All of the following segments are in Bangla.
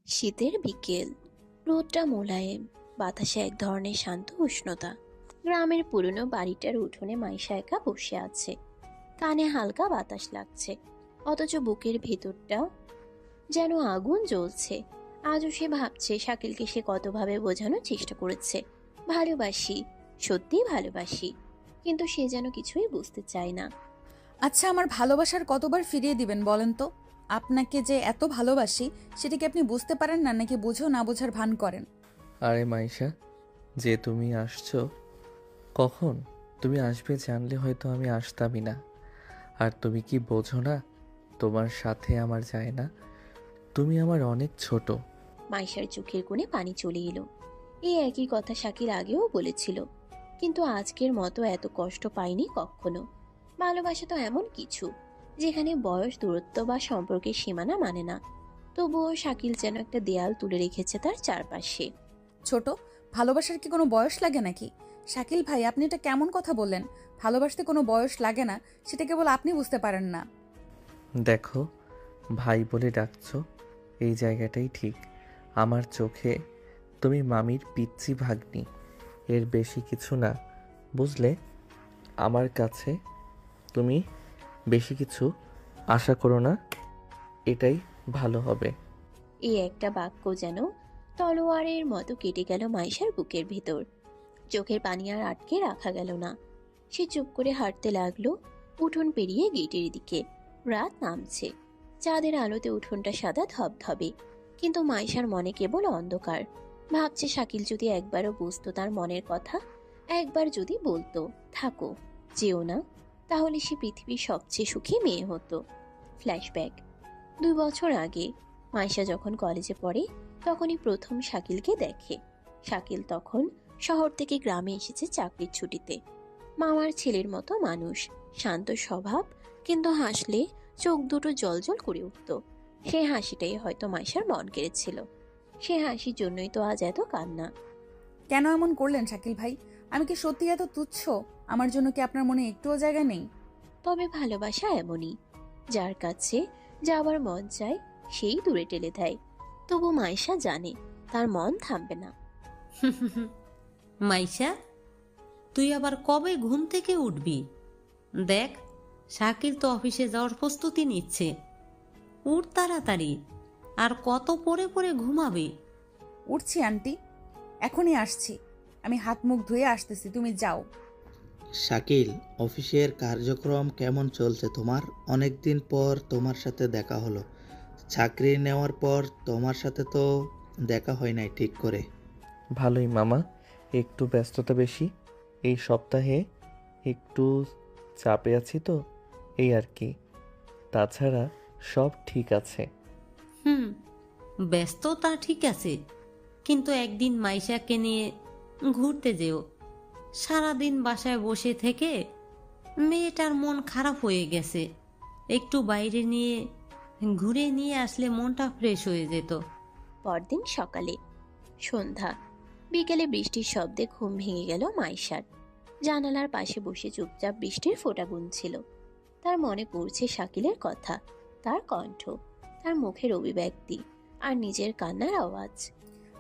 শীতের বিকেল, রোদটা মোলায়েম, বাতাসে এক ধরনের শান্ত উষ্ণতা। গ্রামের পুরনো বাড়িটার উঠোনে মাইশা একা বসে আছে, কানে হালকা বাতাস লাগছে, অথচ বুকের ভেতরটা যেন আগুন জ্বলছে। আজও সে ভাবছে শাকিলকে সে কতভাবে বোঝানোর চেষ্টা করেছে, ভালোবাসি, সত্যিই ভালোবাসি, কিন্তু সে যেন কিছুই বুঝতে চায় না। আচ্ছা, আমার ভালোবাসার কতবার ফিরিয়ে দিবেন বলেন তো? আপনাকে যে এত ভালোবাসি সেটা কি আপনি বুঝতে পারেন না, নাকি বুঝেও না বোঝার ভান করেন? আরে মাইশা, যে তুমি আসছো, কখন তুমি আসবে জানলে হয়তো আমি আসতামই না। আর তুমি কি বোঝো না, তোমার সাথে আমার যায় না। তুমি আমার অনেক ছোট। মাইশার চোখের কোণে পানি চলে এলো। এই একই কথা শাকিল আগেও বলেছিল, কিন্তু আজকের মতো এত কষ্ট পাইনি কখনো। ভালোবাসা তো এমন কিছু যেখানে বয়স, দূরত্ব বা সম্পর্কের সীমানা মানে না। তবুও শাকিল যেন একটা দেয়াল তুলে রেখেছে তার চারপাশে। ছোট? ভালোবাসার কি কোনো বয়স লাগে নাকি? শাকিল ভাই, আপনি এটা কেমন কথা বললেন? ভালোবাসতে কোনো বয়স লাগে না, সেটা কেবল আপনি বুঝতে পারেন না। দেখো, ভাই বলে ডাকছো, এই জায়গাটাই ঠিক। আমার চোখে তুমি মামির পিচ্চি ভাগ্নি, এর বেশি কিছু না, বুঝলে? আমার কাছে তুমি বেশি কিছু আশা করো না, এটাই ভালো হবে। এই একটা বাক্য যেন তলোয়ারের মতো কেটে গেল মাইশার বুকের ভেতর। চোখের পানি আর আটকে রাখা গেল না। সে চুপ করে হাঁটতে লাগলো উঠোন পেরিয়ে গেটের দিকে। রাত নামছে, চাঁদের আলোতে উঠোনটা সাদা ধবধবে, কিন্তু মাইশার মনে কেবল অন্ধকার। ভাবছে শাকিল যদি একবারও বুঝতো তার মনের কথা, একবার যদি বলতো থাকো, যেও না, তাহলে সে পৃথিবীর সবচেয়ে সুখী মেয়ে হতো। ফ্ল্যাশব্যাক 2 বছর আগে মাইশা যখন কলেজে পড়ে, তখনই প্রথম শাকিলকে দেখে। শাকিল তখন শহর থেকে গ্রামে এসেছে চাকরির ছুটিতে। মামার ছেলের মতো মানুষ, শান্ত স্বভাব, কিন্তু হাসলে চোখ দুটো জলজল করে উঠত। সেই হাসিটাই হয়তো মাইশার মন কেড়েছিল। সে হাসির জন্যই তো আজ এত কান্না। কেন এমন করলেন শাকিল ভাই? আমি কি সত্যি এত তুচ্ছ? আমার জন্য কি আপনার মনে একটুও জায়গা নেই? তবে ভালোবাসা এমনই, যার কাছে যাওয়ার মন চায় সেই দূরে ঠেলে দেয়। তবু মাইশা জানে তার মন থামবে না। মাইশা, তুই আবার কবে ঘুম থেকে উঠবি? দেখ, শাকিল তো অফিসে যাওয়ার প্রস্তুতি নিচ্ছে। উঠ তাড়াতাড়ি, আর কত পরে পরে ঘুমাবি? উঠছি আন্টি, এখনই আসছি। আমি হাত মুখ ধুয়ে আসতেছি, তুমি যাও। শাকিল, অফিসের কার্যক্রম কেমন চলছে তোমার? অনেক দিন পর তোমার সাথে দেখা হলো। চাকরি নেওয়ার পর তোমার সাথে তো দেখা হয় নাই ঠিক করে। ভালোই মামা, একটু ব্যস্ততা বেশি এই সপ্তাহে, একটু চাপে আছি তো, এই আর কি। তাছাড়া সব ঠিক আছে। হুম, ব্যস্ততা ঠিক আছে, কিন্তু একদিন মাইশাকে নিয়ে ঘুরতে যেও। সারাদিন বাসায় বসে থেকে মেয়েটার মন খারাপ হয়ে গেছে। একটু বাইরে নিয়ে ঘুরে নিয়ে আসলে মনটা ফ্রেশ হয়ে যেত। পরদিন সকালে, সন্ধ্যা, বিকেলে বৃষ্টির শব্দে ঘুম ভেঙে গেল মাইশার। জানালার পাশে বসে চুপচাপ বৃষ্টির ফোঁটা গুনছিল। তার মনে পড়ছে শাকিলের কথা, তার কণ্ঠ, তার মুখের অভিব্যক্তি, আর নিজের কান্নার আওয়াজ।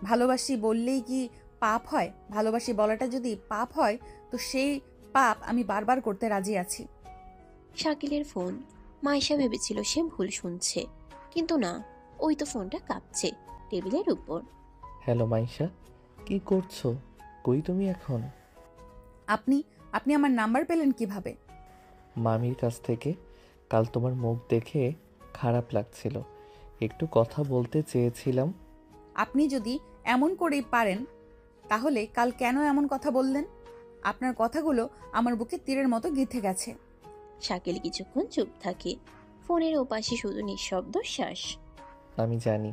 ভালোবাসি বললেই কি পাপ হয়? ভালোবাসি বলাটা যদি পাপ হয়, তো সেই পাপ আমি বারবার করতে রাজি আছি। শাকিলের ফোন। মাইশা ভেবেছিল সে ভুল শুনছে, কিন্তু না, ওই তো ফোনটা কাঁপছে টেবিলের উপর। হ্যালো মাইশা, কি করছো? কই তুমি এখন? আপনি আপনি আমার নাম্বার পেলেন কিভাবে? মামির কাছ থেকে। কাল তোমার মুখ দেখে খারাপ লাগছিল, একটু কথা বলতে চেয়েছিলাম। আপনি যদি এমন করেই পারেন, তাহলে কাল কেন এমন কথা বললেন? আপনার কথাগুলো আমার বুকে তীরের মতো গেঁথে গেছে। শাকিল কিছুক্ষণ চুপ থাকে, ফোনের ওপাশে শুধু নিঃশব্দ শ্বাস। আমি জানি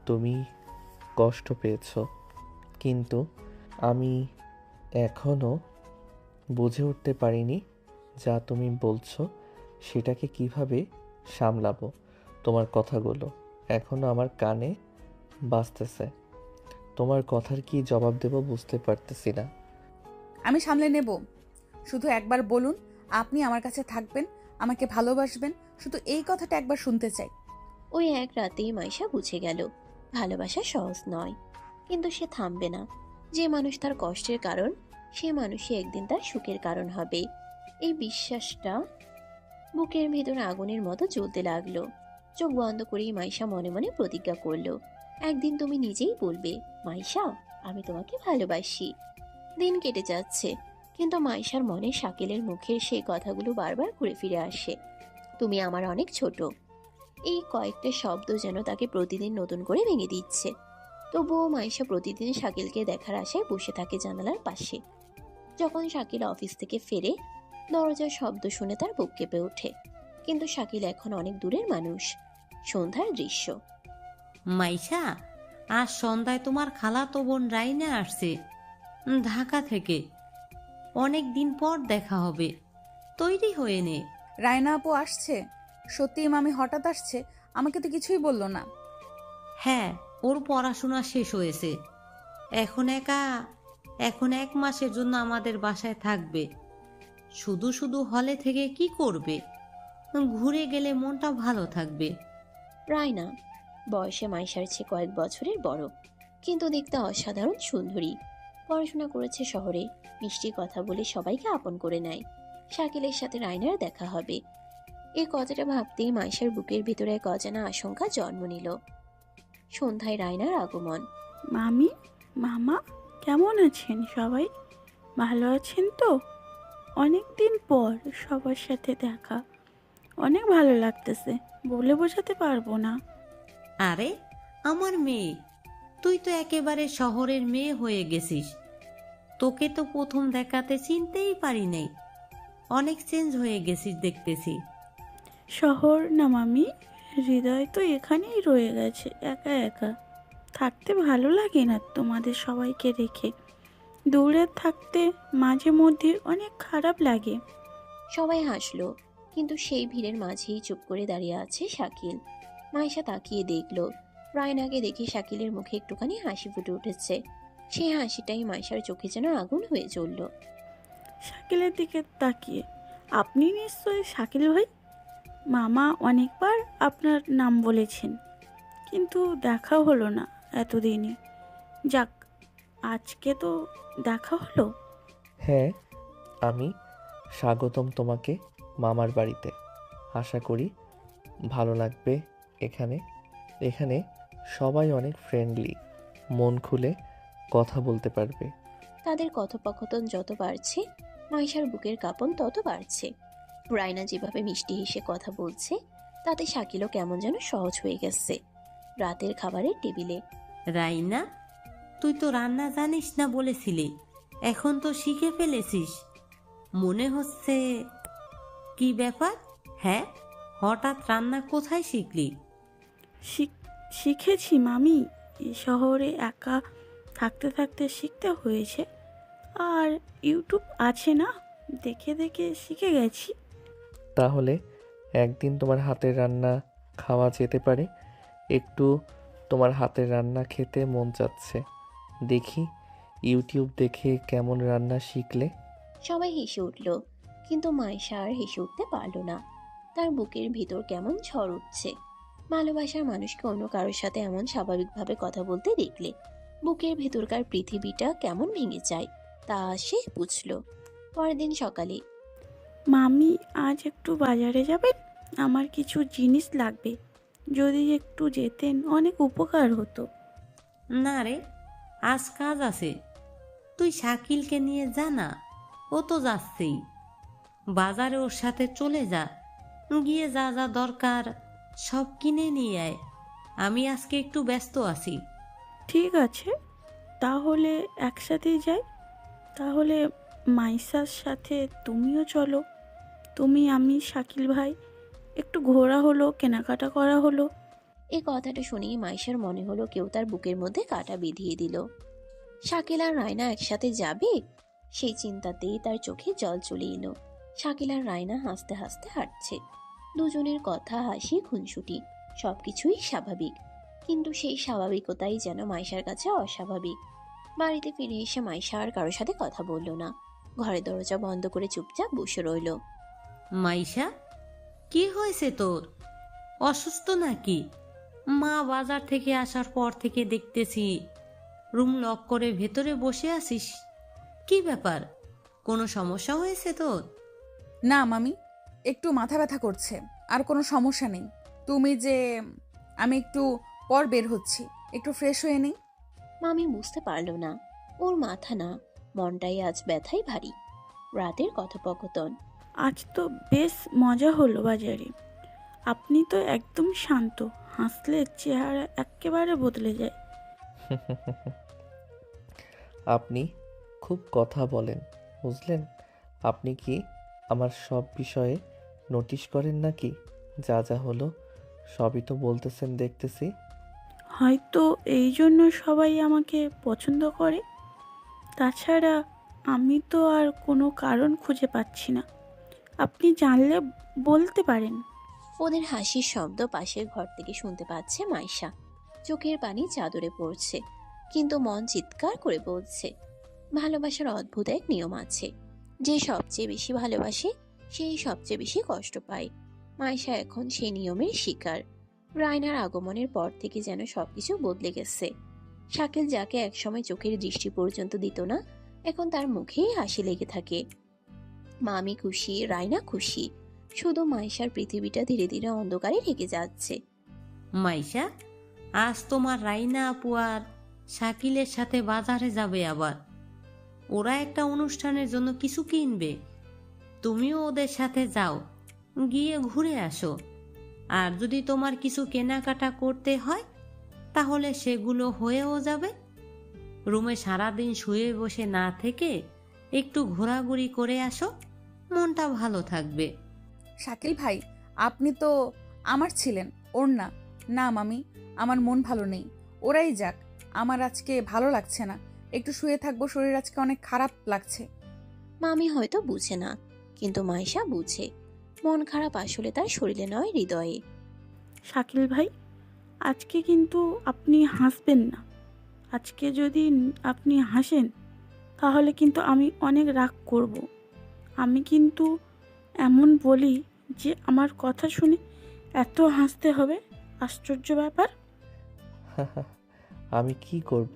তুমি কষ্ট পেয়েছো, কিন্তু আমি এখনো বুঝে উঠতে পারিনি যা তুমি বলছো সেটাকে কিভাবে সামলাবো। তোমার কথাগুলো এখনো আমার কানে বাজতেছে, তোমার কথার কি জবাব দেব বুঝতে পারতেছি না। আমি সামলে নেব। শুধু একবার বলুন, আপনি আমার কাছে থাকবেন, আমাকে ভালোবাসবেন। শুধু এই কথাটা একবার শুনতে চাই। ওই এক রাতেই মাইশা বুঝে গেল ভালোবাসা সহজ নয়, কিন্তু সে থামবে না। যে মানুষ তার কষ্টের কারণ, সে মানুষই একদিন তার সুখের কারণ হবে। এই বিশ্বাসটা বুকের ভেতর আগুনের মতো জ্বলতে লাগলো। চোখ বন্ধ করেই মাইশা মনে মনে প্রতিজ্ঞা করলো, একদিন তুমি নিজেই বলবে, মাইশা আমি তোমাকে ভালোবাসি। দিন কেটে যাচ্ছে, কিন্তু মাইশার মনে শাকিলের মুখের সেই কথাগুলো বারবার ঘুরে ফিরে আসে। তুমি আমার অনেক ছোট। এই কয়েকটা শব্দ যেন তাকে প্রতিদিন নতুন করে ভেঙে দিচ্ছে। তবুও মাইশা প্রতিদিন শাকিলকে দেখার আশায় বসে থাকে জানালার পাশে। যখন শাকিল অফিস থেকে ফেরে, দরজার শব্দ শুনে তার বুক কেঁপে ওঠে। কিন্তু শাকিল এখন অনেক দূরের মানুষ। সন্ধ্যার দৃশ্য। মাইশা, আজ সন্ধ্যায় তোমার খালাতো বোন রাইনা আসছে ঢাকা থেকে। অনেক দিন পর দেখা হবে, তৈরি হয়ে নে। রায়না আপু আসছে? সত্যি মামি হঠাৎ আসছে? আমাকে তো কিছুই বললো না। হ্যাঁ, ওর পড়াশোনা শেষ হয়েছে, এখন 1 মাসের জন্য আমাদের বাসায় থাকবে। শুধু শুধু হলে থেকে কি করবে? ঘুরে গেলে মনটা ভালো থাকবে। রায়না বয়সে মাইশার চেয়ে কয়েক বছরের বড়, কিন্তু দেখতে অসাধারণ সুন্দরী। পড়াশোনা করেছে শহরে, মিষ্টি কথা বলে সবাইকে আপন করে নেয়। শাকিলের সাথে রায়নার দেখা হবে, এই কথাটা ভাবতেই মাইশার বুকের ভিতরে এক অজানা আশঙ্কা জন্ম নিল। সন্ধ্যায় রায়নার আগমন। মামি, মামা, কেমন আছেন সবাই? ভালো আছেন তো? অনেক দিন পর সবার সাথে দেখা, অনেক ভালো লাগতেছে, বলে বোঝাতে পারবো না। আরে আমার মেয়ে, তুই তো একেবারে শহরের মেয়ে হয়ে গেছিস। তোকে তো প্রথম দেখাতে চিনতেই পারি নাই। অনেক চেঞ্জ হয়ে গেছিস দেখতেছি। শহর না মামি, হৃদয় তো এখানেই রয়ে গেছে একা একা। থাকতে ভালো লাগে না তোমাদের সবাইকে রেখে। দূরে থাকতে মাঝে মধ্যে অনেক খারাপ লাগে। সবাই হাসলো, কিন্তু সেই ভিড়ের মাঝেই চুপ করে দাঁড়িয়ে আছে শাকিল। মাইশা তাকিয়ে দেখলো, রায়নাকে দেখে শাকিলের মুখে একটুখানি হাসি ফুটে উঠেছে। সেই হাসিটাই মাইশার চোখে যেন আগুন হয়ে জ্বলল। শাকিলের দিকে তাকিয়ে, আপনি নিশ্চয়ই শাকিল ভাই? মামা অনেকবার আপনার নাম বলেছেন, কিন্তু দেখা হলো না এতদিনই। যাক, আজকে তো দেখা হলো। হ্যাঁ, আমি স্বাগতম তোমাকে মামার বাড়িতে। আশা করি ভালো লাগবে এখানে। এখানে সবাই অনেক ফ্রেন্ডলি, মন খুলে কথা বলতে পারবে। তাদের কথোপকথন যত বাড়ছে, মাইশার বুকের কাঁপন তত বাড়ছে। রায়না যেভাবে মিষ্টি হেসে কথা বলছে, তাতে শাকিলও কেমন যেন সহজ হয়ে গেছে। রাতের খাবারের টেবিলে। রাইনা, তুই তো রান্না জানিস না বলেছিলি, এখন তো শিখে ফেলেছিস মনে হচ্ছে। কি ব্যাপার? হ্যাঁ, হঠাৎ রান্না কোথায় শিখলি? শিখেছি মামি, এই শহরে একা থাকতে থাকতে শিখতে হয়েছে। আর ইউটিউব আছে না, দেখে দেখে শিখে গেছি। তাহলে একদিন তোমার হাতের রান্না খাওয়া যেতে পারে। একটু তোমার হাতের রান্না খেতে মন চাচ্ছে। দেখি ইউটিউব দেখে কেমন রান্না শিখলে। সবাই হেসে উঠল, কিন্তু মাইশা আর হেসে উঠতে পারল না। তার বুকের ভিতর কেমন ঝড় উঠছে। ভালোবাসার মানুষকে অন্য কারোর সাথে এমন স্বাভাবিকভাবে কথা বলতে দেখলে বুকের ভেতরকার পৃথিবীটা কেমন ভেঙে যায়, তা সে বুঝল। পরের দিন সকালে। মামি, আজ একটু বাজারে যাবেন? আমার কিছু জিনিস লাগবে, যদি একটু যেতেন অনেক উপকার হতো। না রে, আজ কাজ আছে। তুই শাকিলকে নিয়ে যা না, ও তো যাচ্ছেই। বাজারে ওর সাথে চলে যা, গিয়ে যা যা দরকার সব কিনে নিয়ে আয়। আমি আজকে একটু ব্যস্ত আছি। ঠিক আছে, তাহলে একসাথেই যাই। তাহলে মাইসার সাথে তুমিও চলো। তুমি, আমি, শাকিল ভাই, একটু ঘোরা হলো, কেনাকাটা করা হলো। এই কথাটা শুনেই মাইশার মনে হলো কেউ তার বুকের মধ্যে কাঁটা বিঁধিয়ে দিল। শাকিল আর রায়না একসাথে যাবে, সেই চিন্তাতেই তার চোখে জল চলে এলো। শাকিল আর রায়না হাসতে হাসতে হাঁটছে। দুজনের কথা, হাসি, খুনসুটি সবকিছুই স্বাভাবিক, কিন্তু সেই স্বাভাবিকতাই যেন মাইশার কাছে অস্বাভাবিক। বাড়িতে ফিরে এসে মাইশা আর কারোর সাথে কথা বলল না। ঘরের দরজা বন্ধ করে চুপচাপ বসে রইল। মাইশা, কি হয়েছে তোর? অসুস্থ নাকি? মা বাজার থেকে আসার পর থেকে দেখতেছি রুম লক করে ভেতরে বসে আছিস। কি ব্যাপার, কোনো সমস্যা হয়েছে তোর? না মামি, একটু মাথা ব্যথা করছে, আর কোনো সমস্যা নেই। তুমি যে আমি একটু পর বের হচ্ছি, একটু ফ্রেশ হয়ে নেই। মামি বুঝতে পারল না, ওর মাথা না, মনটাই আজ ব্যথায় ভারী। রাতের কথোপকথন। আজ তো বেশ মজা হলো বাজারে। আপনি তো একদম শান্ত, হাসলে চেহারা একেবারে বদলে যায়। আপনি খুব কথা বলেন, বুঝলেন? আপনি কি আমার সব বিষয়ে নোটিশ করেন নাকি? যা যা হলো সবই তো বলতেছেন দেখতেছি। হয়তো এই জন্য সবাই আমাকে পছন্দ করে। তাছাড়া আমি তো আর কোনো কারণ খুঁজে পাচ্ছি না। আপনি জানলে বলতে পারেন। ওদের হাসির শব্দ পাশের ঘর থেকে শুনতে পাচ্ছে মাইশা। চোখের পানি চাদরে পড়ছে, কিন্তু মন চিৎকার করে বলছে, ভালোবাসার অদ্ভুত এক নিয়ম আছে। যে সবচেয়ে বেশি ভালোবাসে সেই সবচেয়ে বেশি কষ্ট পায়। মাইশা এখন সেই নিয়মের শিকার। রায়নার আগমনের পর থেকে যেন সবকিছু বদলে গেছে। শাকিল যাকে একসময় চোখের দৃষ্টি পর্যন্ত দিত না, এখন তার মুখেই হাসি লেগে থাকে। মামি খুশি, রায়না খুশি। শুধু মাইশার পৃথিবীটা ধীরে ধীরে অন্ধকারে ঢেকে যাচ্ছে। মাইশা, আজ তোমার রাইনা আপু আর শাকিলের সাথে বাজারে যাবে আবার। ওরা একটা অনুষ্ঠানের জন্য কিছু কিনবে, তুমিও ওদের সাথে যাও, গিয়ে ঘুরে আসো। আর যদি তোমার কিছু কেনাকাটা করতে হয় তাহলে সেগুলো হয়েও যাবে। রুমে সারাদিন শুয়ে বসে না থেকে একটু ঘোরাঘুরি করে আসো, মনটা ভালো থাকবে। শাকিল ভাই, আপনি তো আমার ছিলেন, ওর না। না মামি, আমার মন ভালো নেই, ওরাই যাক। আমার আজকে ভালো লাগছে না, একটু শুয়ে থাকবো, শরীর আজকে অনেক খারাপ লাগছে। মামি হয়তো বুঝে না, কিন্তু মাইশা বুঝে। মন খারাপ আসলে তার শরীরে নয়, হৃদয়ে। শাকিল ভাই, আজকে কিন্তু আপনি হাসবেন না। আজকে যদি আপনি হাসেন তাহলে কিন্তু আমি অনেক রাগ করব। আমি কিন্তু এমন বলি যে আমার কথা শুনে এত হাসতে হবে, আশ্চর্য ব্যাপার। আমি কি করব?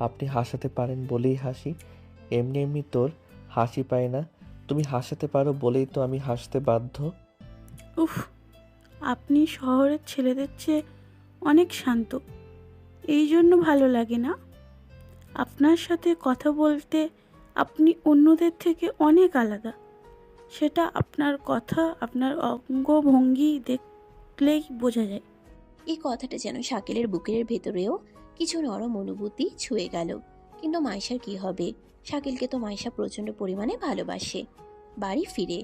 আপনি হাসাতে পারেন বলেই হাসি। এমনি এমনি তোর হাসি পায় না, তুমি হাসাতে পারো বলেই তো আমি হাসতে বাধ্য। উফ, আপনি শহরের ছেলেদের চেয়ে অনেক শান্ত, এই জন্য ভালো লাগে না। আপনার সাথে কথা বলতে আপনি অন্যদের থেকে অনেক আলাদা। সেটা আপনার কথা, আপনার অঙ্গভঙ্গি দেখলেই বোঝা যায়। এই কথাটা যেন শাকিলের বুকের ভেতরেও কিছু নরম অনুভূতি ছুঁয়ে গেল। কিন্তু মাইশার কি হবে? শাকিলকে তো মাইশা প্রচন্ড পরিমাণে ভালোবাসে। বাড়ি ফিরে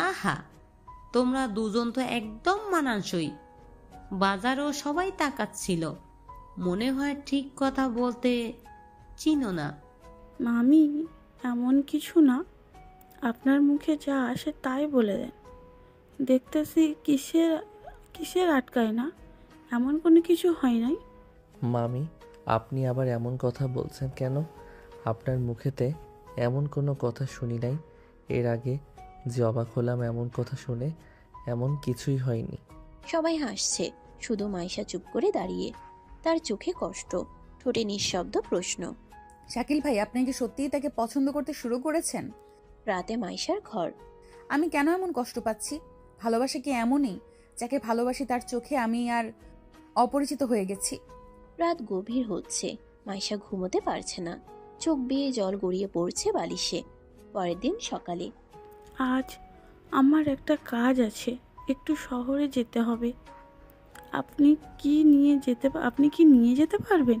আহা, তোমরা দুজন তো একদম মানানসই। বাজারেও সবাই তাকাচ্ছিল, মনে হয় ঠিক কথা বলতে চিনো না। মামি, এমন কিছু না, আপনার মুখে যা আসে তাই বলে দেন। দেখতেছি কিসের কিসের আটকায় না, এমন কোনো কিছু হয় নাই। মামি, আপনি আবার এমন কথা বলছেন কেন? আপনার মুখেতে এমন কোনো কথা শুনি নাই। এর আগে যে অবাক হলাম এমন কথা শুনে, এমন কিছুই হয়নি। সবাই হাসছে, শুধু মাইশা চুপ করে দাঁড়িয়ে। তার চোখে কষ্ট, ঠোঁটে নিঃশব্দ প্রশ্ন। শাকিল ভাই, আপনি কি সত্যিই তাকে পছন্দ করতে শুরু করেছেন? রাতে মাইশার ঘর। আমি কেন এমন কষ্ট পাচ্ছি? ভালোবাসা কি এমনই? যাকে ভালোবাসি তার চোখে আমি আর অপরিচিত হয়ে গেছি। রাত গভীর হচ্ছে, মাইশা ঘুমোতে পারছে না। চোখ বেয়ে জল গড়িয়ে পড়ছে বালিশে। পরের দিন সকালে আজ আমার একটা কাজ আছে, একটু শহরে যেতে হবে। আপনি কি নিয়ে যেতে পারবেন?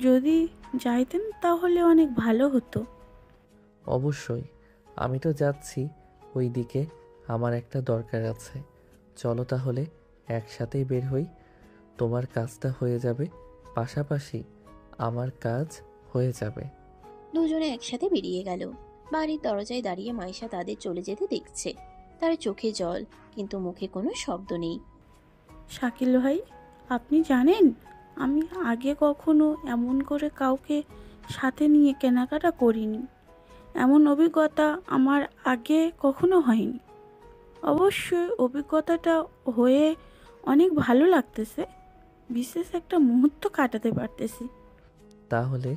যদি যাইতেন তাহলে অনেক ভালো হতো। অবশ্যই, আমি তো যাচ্ছি ওই দিকে, আমার একটা দরকার আছে। চলো তাহলে একসাথেই বের হই, তোমার কাজটা হয়ে যাবে, পাশাপাশি আমার কাজ হয়ে যাবে। দুজনে একসাথে বেরিয়ে গেল। বাড়ির দরজায় দাঁড়িয়ে মাইশা তাদের চলে যেতে দেখছে। তার চোখে জল, কিন্তু মুখে কোনো শব্দ নেই। শাকিল ভাই, আপনি জানেন আমি আগে কখনো এমন করে কাউকে সাথে নিয়ে কেনাকাটা করিনি। এমন অভিজ্ঞতা আমার আগে কখনো হয়নি। অবশ্যই অভিজ্ঞতাটা হয়ে অনেক ভালো লাগতেছে। বিশেষ একটা মুহূর্ত কাটাতে পারতেছি। তাহলে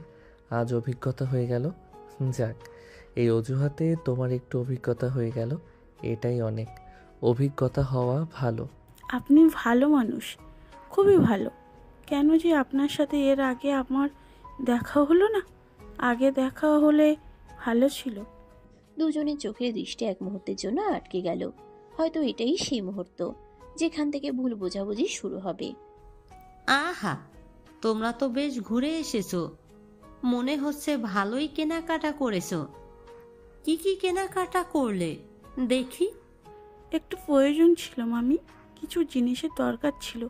আজ অভিজ্ঞতা হয়ে গেল। যাক, এই অজুহাতে তোমার একটু অভিজ্ঞতা হয়ে গেল, এটাই অনেক। অভিজ্ঞতা হওয়া ভালো। আপনি ভালো মানুষ, খুবই ভালো। কেন যে আপনার সাথে এর আগে আমার দেখা হলো না? আগে দেখা হলে ভালো ছিল। দুজনের চোখের দৃষ্টি এক মুহূর্তের জন্য আটকে গেল। হয়তো এটাই সেই মুহূর্ত যেখান থেকে ভুল বোঝাবুঝি শুরু হবে। আহা, তোমরা তো বেশ ঘুরে এসেছো। মনে হচ্ছে ভালোই কেনাকাটা করেছো। কি কি কেনাকাটা করলে দেখি? একটু প্রয়োজন ছিল মামি, কিছু জিনিসের দরকার ছিল।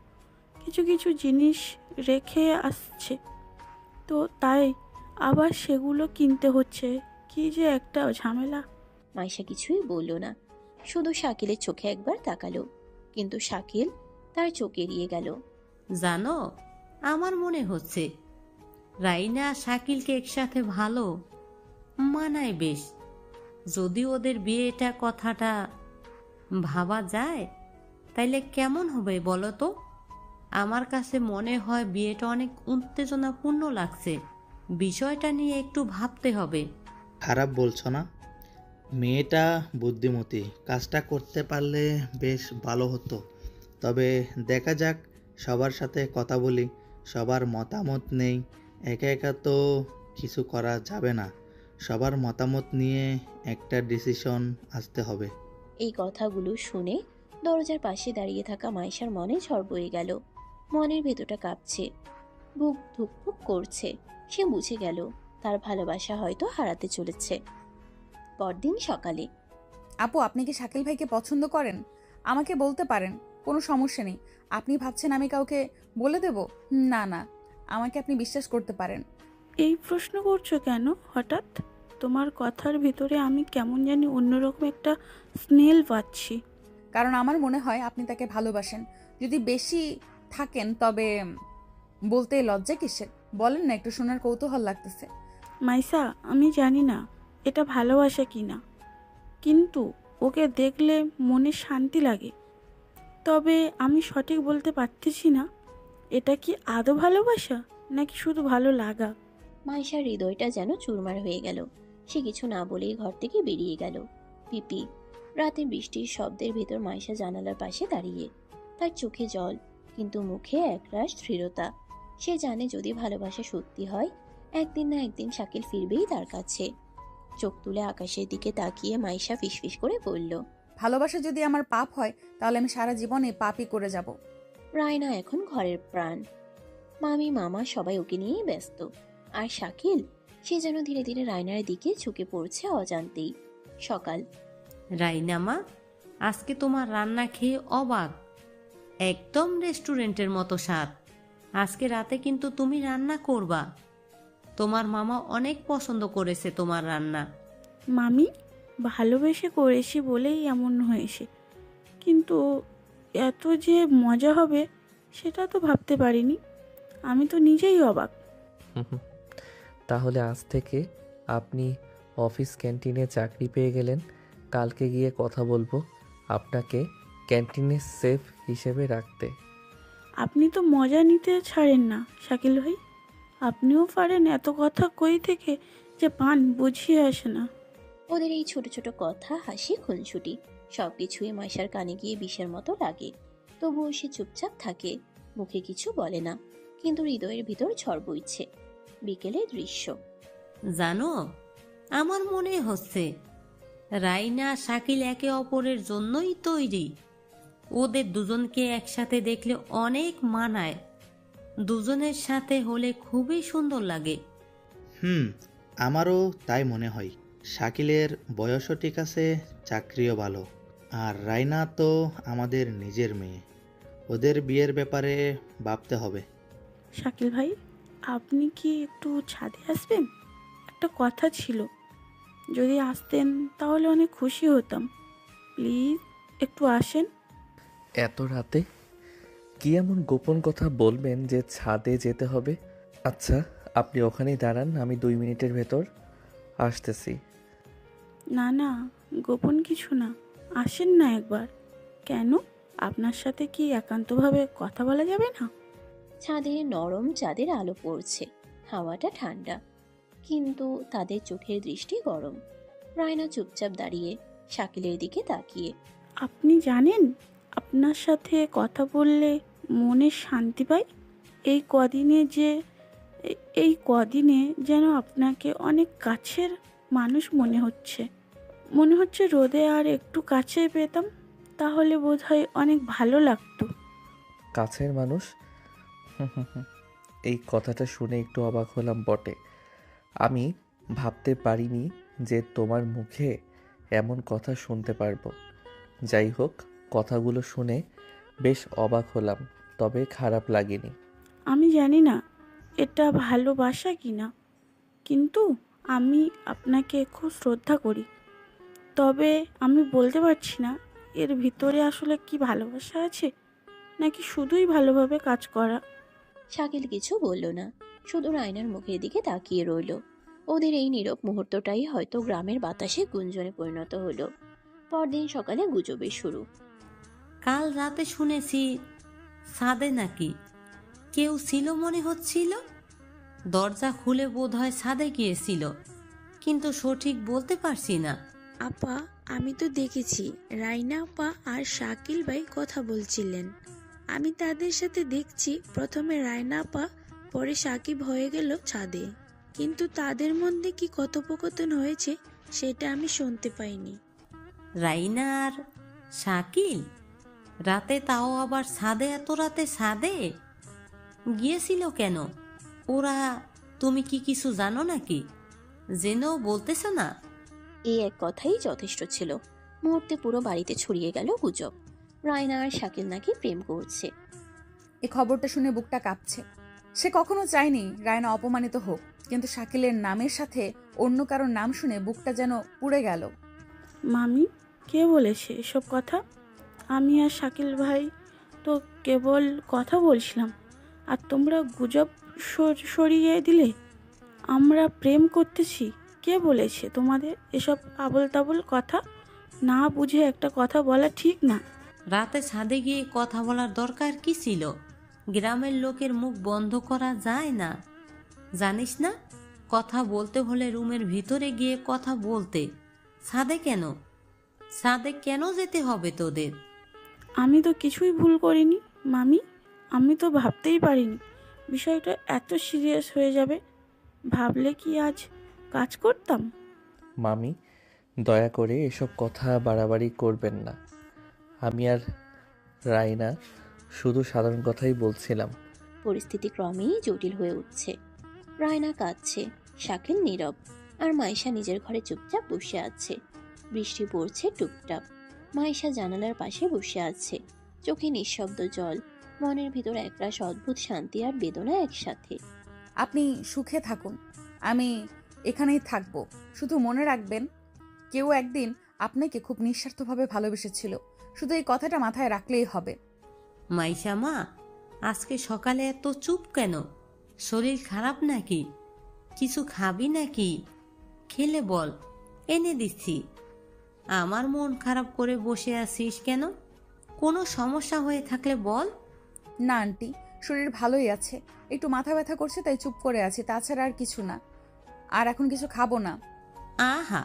কিছু কিছু জিনিস রেখে আসছে, তো তাই আবার সেগুলো কিনতে হচ্ছে। কি যে একটা ঝামেলা। মাইশা কিছুই বলল না, শুধু শাকিলের চোখে একবার তাকালো, কিন্তু শাকিল তার চোখ এড়িয়ে গেল। জানো, আমার মনে হচ্ছে রাইনা আর শাকিলকে একসাথে ভালো মানায় বেশ। যদি ওদের বিয়েটা কথাটা ভাবা যায় তাইলে কেমন হবে বলো তো? আমার কাছে মনে হয় বিয়েটা অনেক উত্তেজনাপূর্ণ লাগছে। বিষয়টা নিয়ে একটু ভাবতে হবে। খারাপ বলছো না? মেয়েটা বুদ্ধিমতী, কাজটা করতে পারলে বেশ ভালো হতো। তবে দেখা যাক, সবার সাথে কথা বলি, সবার মতামত নেই। একা একা তো কিছু করা যাবে না, সবার মতামত নিয়ে একটা ডিসিশন আসতে হবে। এই কথাগুলো শুনে দরজার পাশে দাঁড়িয়ে থাকা মাইশার মনে ঝড় বয়ে গেল। মনের ভেতরটা কাঁপছে, বুক ধুকপুক করছে। সে বুঝে গেল তার ভালোবাসা হয়তো হারাতে চলেছে। পরদিন সকালে আপু, আপনি কি শাকিল ভাইকে পছন্দ করেন? আমাকে বলতে পারেন, কোনো সমস্যা নেই। আপনি ভাবছেন আমি কাউকে বলে দেব? না না, আমাকে আপনি বিশ্বাস করতে পারেন। এই প্রশ্ন করছো কেন হঠাৎ? তোমার কথার ভিতরে আমি কেমন জানি অন্যরকম একটা স্মেল পাচ্ছি। কারণ আমার মনে হয় আপনি তাকে ভালোবাসেন। যদি বেশি থাকেন তবে বলতে লজ্জা কিসের? বলেন না, একটু শোনার কৌতূহল লাগতেছে। মাইসা, আমি জানি না এটা ভালোবাসা কি না, কিন্তু ওকে দেখলে মনে শান্তি লাগে। তবে আমি সঠিক বলতে পারতেছি না এটা কি আদৌ ভালোবাসা নাকি শুধু ভালো লাগা। মাইশার হৃদয়টা যেন চুরমার হয়ে গেল। সে কিছু না বলেই ঘর থেকে বেরিয়ে গেল। পিপি রাতে বৃষ্টির শব্দের ভেতর মাইশা জানালার পাশে দাঁড়িয়ে, তার চোখে জল, কিন্তু মুখে একরাশ দৃঢ়তা। সে জানে যদি ভালোবাসা সত্যি হয়, একদিন না একদিন শাকিল ফিরবেই তার কাছে। চোখ তুলে আকাশের দিকে তাকিয়ে মাইশা ফিসফিস করে বলল, ভালোবাসা যদি আমার পাপ হয় তাহলে আমি সারা জীবনে পাপই করে যাব। রায়না এখন ঘরের প্রাণ। মামি মামা সবাই ওকে নিয়েই ব্যস্ত। আর শাকিল, সে যেন ধীরে ধীরে রায়নার দিকে ঝুঁকে পড়ছে অজান্তেই। সকাল। রাইনা মা, আজকে তোমার রান্না খেয়ে অবাক। একদম রেস্টুরেন্টের মতো স্বাদ। আজকে রাতে কিন্তু তুমি রান্না করবা। তোমার মামা অনেক পছন্দ করেছে তোমার রান্না। মামি, ভালোবেসে করেছি বলেই এমন হয়েছে, কিন্তু এত যে মজা হবে সেটা তো ভাবতে পারিনি। আমি তো নিজেই অবাক। তাহলে আজ থেকে আপনি অফিস ক্যান্টিনে চাকরি পেয়ে গেলেন। কালকে গিয়ে কথা বলবো আপনাকে ক্যান্টিনে সেফ হিসেবে রাখতে। আপনি তো মজা নিতে ছাড়েন না শাকিল ভাই। আপনিও পারেন এত কথা কই থেকে যে পান বুঝিয়ে আসে না। ওদের এই ছোট ছোট কথা, হাসি, খুনসুটি সবকিছুই মাইশার কানে গিয়ে বিষের মতো লাগে। তবুও সে চুপচাপ থাকে, মুখে কিছু বলে না, কিন্তু হৃদয়ের ভিতর ঝড় বইছে। বিকেলের দৃশ্য। জানো, আমার মনে হচ্ছে রাইনা শাকিল একে অপরের জন্যই তৈরি। ওদের দুজনকে একসাথে দেখলে অনেক মানায়। দুজনের সাথে হলে খুবই সুন্দর লাগে। আমারও তাই মনে হয়। শাকিলের বয়সও ঠিক আছে, চাকরিও ভালো। আর রাইনা তো আমাদের নিজের মেয়ে। ওদের বিয়ের ব্যাপারে ভাবতে হবে। শাকিল ভাই, আপনি কি একটু ছাদে আসবেন? একটা কথা ছিল, যদি আসতেন তাহলে অনেক খুশি হতাম। প্লিজ একটু আসেন। এত রাতে কি এমন গোপন কথা বলবেন যে ছাদে যেতে হবে? আচ্ছা, আপনি ওখানেই দাঁড়ান, আমি 2 মিনিটের ভেতর আসতেছি। না না, গোপন কিছু না, আসেন না একবার। কেন? আপনার সাথে কি একান্তভাবে কথা বলা যাবে না? ছাদে নরম চাঁদের আলো পড়ছে, হাওয়াটা ঠান্ডা, কিন্তু তাদের চোখের দৃষ্টি গরম। রায়না চুপচাপ দাঁড়িয়ে, শাকিলের দিকে তাকিয়ে। আপনি জানেন, আপনার সাথে কথা বললে মনে শান্তি পাই। এই কদিনে যে এই কদিনে যেন আপনাকে অনেক কাছের মানুষ মনে হচ্ছে রোদে আর একটু কাছে পেতাম, তাহলে বোধহয় অনেক ভালো লাগতো। কাছের মানুষ? হুম হুম হুম। এই কথাটা শুনে একটু অবাক হলাম বটে। আমি ভাবতে পারিনি যে তোমার মুখে এমন কথা শুনতে পারবো। যাই হোক, কথাগুলো শুনে বেশ অবাক হলাম, তবে খারাপ লাগেনি। আমি জানি না এটা ভালোবাসা কিনা, কিন্তু আমি আপনাকে খুব শ্রদ্ধা করি। তবে আমি বলতে পারছি না এর ভিতরে আসলে কি ভালোবাসা আছে, নাকি শুধুই ভালোভাবে কাজ করা। শাকিল কিছু বলল না, শুধু রায়নার মুখের দিকে তাকিয়ে রইল। ওদের এই নীরব মুহূর্তটাই হয়তো গ্রামের বাতাসে গুঞ্জনে পরিণত হলো। পরদিন সকালে গুজবের শুরু। কাল রাতে শুনেছি ছাদে নাকি কেউ ছিল মনে হচ্ছিল। দরজা খুলে বোধহয় ছাদে গিয়েছিল, কিন্তু সঠিক বলতে পারছি না। আপা, আমি তো দেখেছি রাইনা আপা আর শাকিল ভাই কথা বলছিলেন। আমি তাদের সাথে দেখছি প্রথমে রায়না আপা, পরে সাকিব হয়ে গেল ছাদে, কিন্তু তাদের মধ্যে কি কথোপকথন হয়েছে সেটা আমি শুনতে পাইনি। রাইনা আর শাকিল রাতে, তাও আবার ছাদে? এত রাতে ছাদে গিয়েছিল কেন ওরা? তুমি কি কিছু জানো নাকি? জেনেও বলতেছ না? এই এক কথাই যথেষ্ট ছিল। মুহূর্তে পুরো বাড়িতে ছড়িয়ে গেল গুজব, রায়না আর শাকিল নাকি প্রেম করছে। এই খবরটা শুনে বুকটা কাঁপছে। সে কখনো চায়নি রায়না অপমানিত হোক, কিন্তু শাকিলের নামের সাথে অন্য কারোর নাম শুনে বুকটা যেন পুড়ে গেল। মামি, কে বলেছে এসব কথা? আমি আর শাকিল ভাই তো কেবল কথা বলছিলাম, আর তোমরা গুজব সরিয়ে দিলে। আমরা প্রেম করতেছি। কে বলেছে তোমাদের এসব আবোল তাবোল কথা? না বুঝে একটা কথা বলা ঠিক না। রাতে ছাদে গিয়ে কথা বলার দরকার কি ছিল? গ্রামের লোকের মুখ বন্ধ করা যায় না, জানিস না? কথা বলতে হলে রুমের ভিতরে গিয়ে কথা বলতে। ছাদে কেন? ছাদে কেন যেতে হবে তোদের? আমি তো কিছুই ভুল করিনি মামি। আমি তো ভাবতেই পারিনি বিষয়টা এত সিরিয়াস হয়ে যাবে। ভাবলে কি আজ কাজ করতাম? মামি, দয়া করে এসব কথা বাড়াবাড়ি করবেন না। আমি আর রাইনা শুধু সাধারণ কথাই বলছিলাম। পরিস্থিতি ক্রমেই জটিল হয়ে উঠছে। রায়না কাঁদছে, শাকিল নীরব, আর মাইশা নিজের ঘরে চুপচাপ বসে আছে। বৃষ্টি পড়ছে টুপটাপ। মাইশা জানালার পাশে বসে আছে, চোখে নিঃশব্দ জল, মনের ভিতর একরাশ অদ্ভুত শান্তি আর বেদনা একসাথে। আপনি সুখে থাকুন, আমি এখানেই থাকবো। শুধু মনে রাখবেন, কেউ একদিন আপনাকে খুব নিঃস্বার্থভাবে ভালোবেসেছিল। শুধু এই কথাটা মাথায় রাখলেই হবে। মাইশা মা, আজকে সকালে এত চুপ কেন? শরীর খারাপ নাকি? কিছু খাবি নাকি? খেলে বল, এনে দিচ্ছি। আমার মন খারাপ করে বসে আছিস কেন? কোনো সমস্যা হয়ে থাকলে বল। না আন্টি, শরীর ভালোই আছে, একটু মাথা ব্যথা করছে তাই চুপ করে আছি, তাছাড়া আর কিছু না। আর এখন কিছু খাবো না। আহা,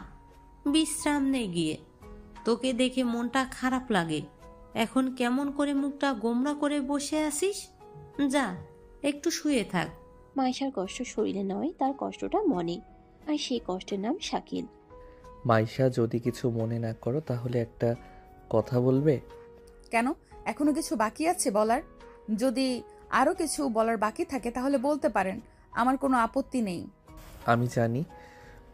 বিশ্রাম নে গিয়ে। তোকে দেখে মনটা খারাপ লাগে। এখন কেমন করে মুখটা গোমরা করে বসে আছিস? যা, একটু শুয়ে থাক। মাইশার কষ্ট শরীরে নয়, তার কষ্টটা মনে, আর সেই কষ্টের নাম শাকিল। মাইশা, যদি কিছু মনে না করো তাহলে একটা কথা বলবে? কেন, এখনো কিছু বাকি আছে বলার? যদি আরো কিছু বলার বাকি থাকে তাহলে বলতে পারেন, আমার কোনো আপত্তি নেই। আমি জানি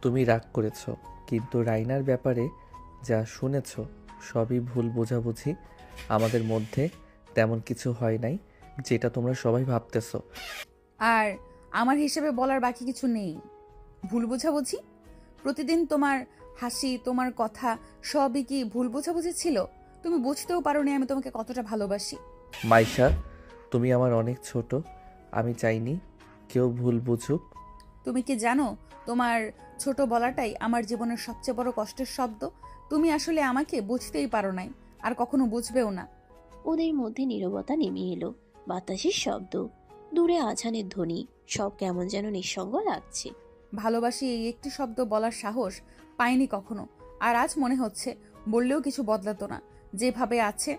তুমি রাগ করেছো, কিন্তু রাইনার ব্যাপারে যা শুনেছো সবই ভুল বোঝাবুঝি। আমাদের মধ্যে তেমন কিছু হয় নাই যেটা তোমরা সবাই ভাবতেছো। আর আমার হিসেবে বলার বাকি কিছু নেই। ভুল বোঝাবুঝি? প্রতিদিন তোমার হাসি, তোমার কথা সবই কি ভুল বোঝাবুঝি ছিল? তুমি বুঝতেও পারোনি আমি তোমাকে কতটা ভালোবাসি। মাইশা, তুমি আমার অনেক ছোট, আমি চাইনি কেউ ভুল বুঝুক। তুমি কি জানো, তোমার ছোট বলাটাই আমার জীবনের সবচেয়ে বড় কষ্টের শব্দ। তুমি আসলে আমাকে বুঝতেই পারো নাই, আর কখনো বুঝবেও না। ওদের মধ্যে নীরবতা নেমে এলো। বাতাসের শব্দ, দূরে আজানের ধ্বনি, সব কেমন যেন নিঃসঙ্গ লাগছে। ভালোবাসি এই একটি শব্দ বলার সাহস পাইনি কখনো, আর আজ মনে হচ্ছে বললেও কিছু বদলাতো না। যেভাবে আছে,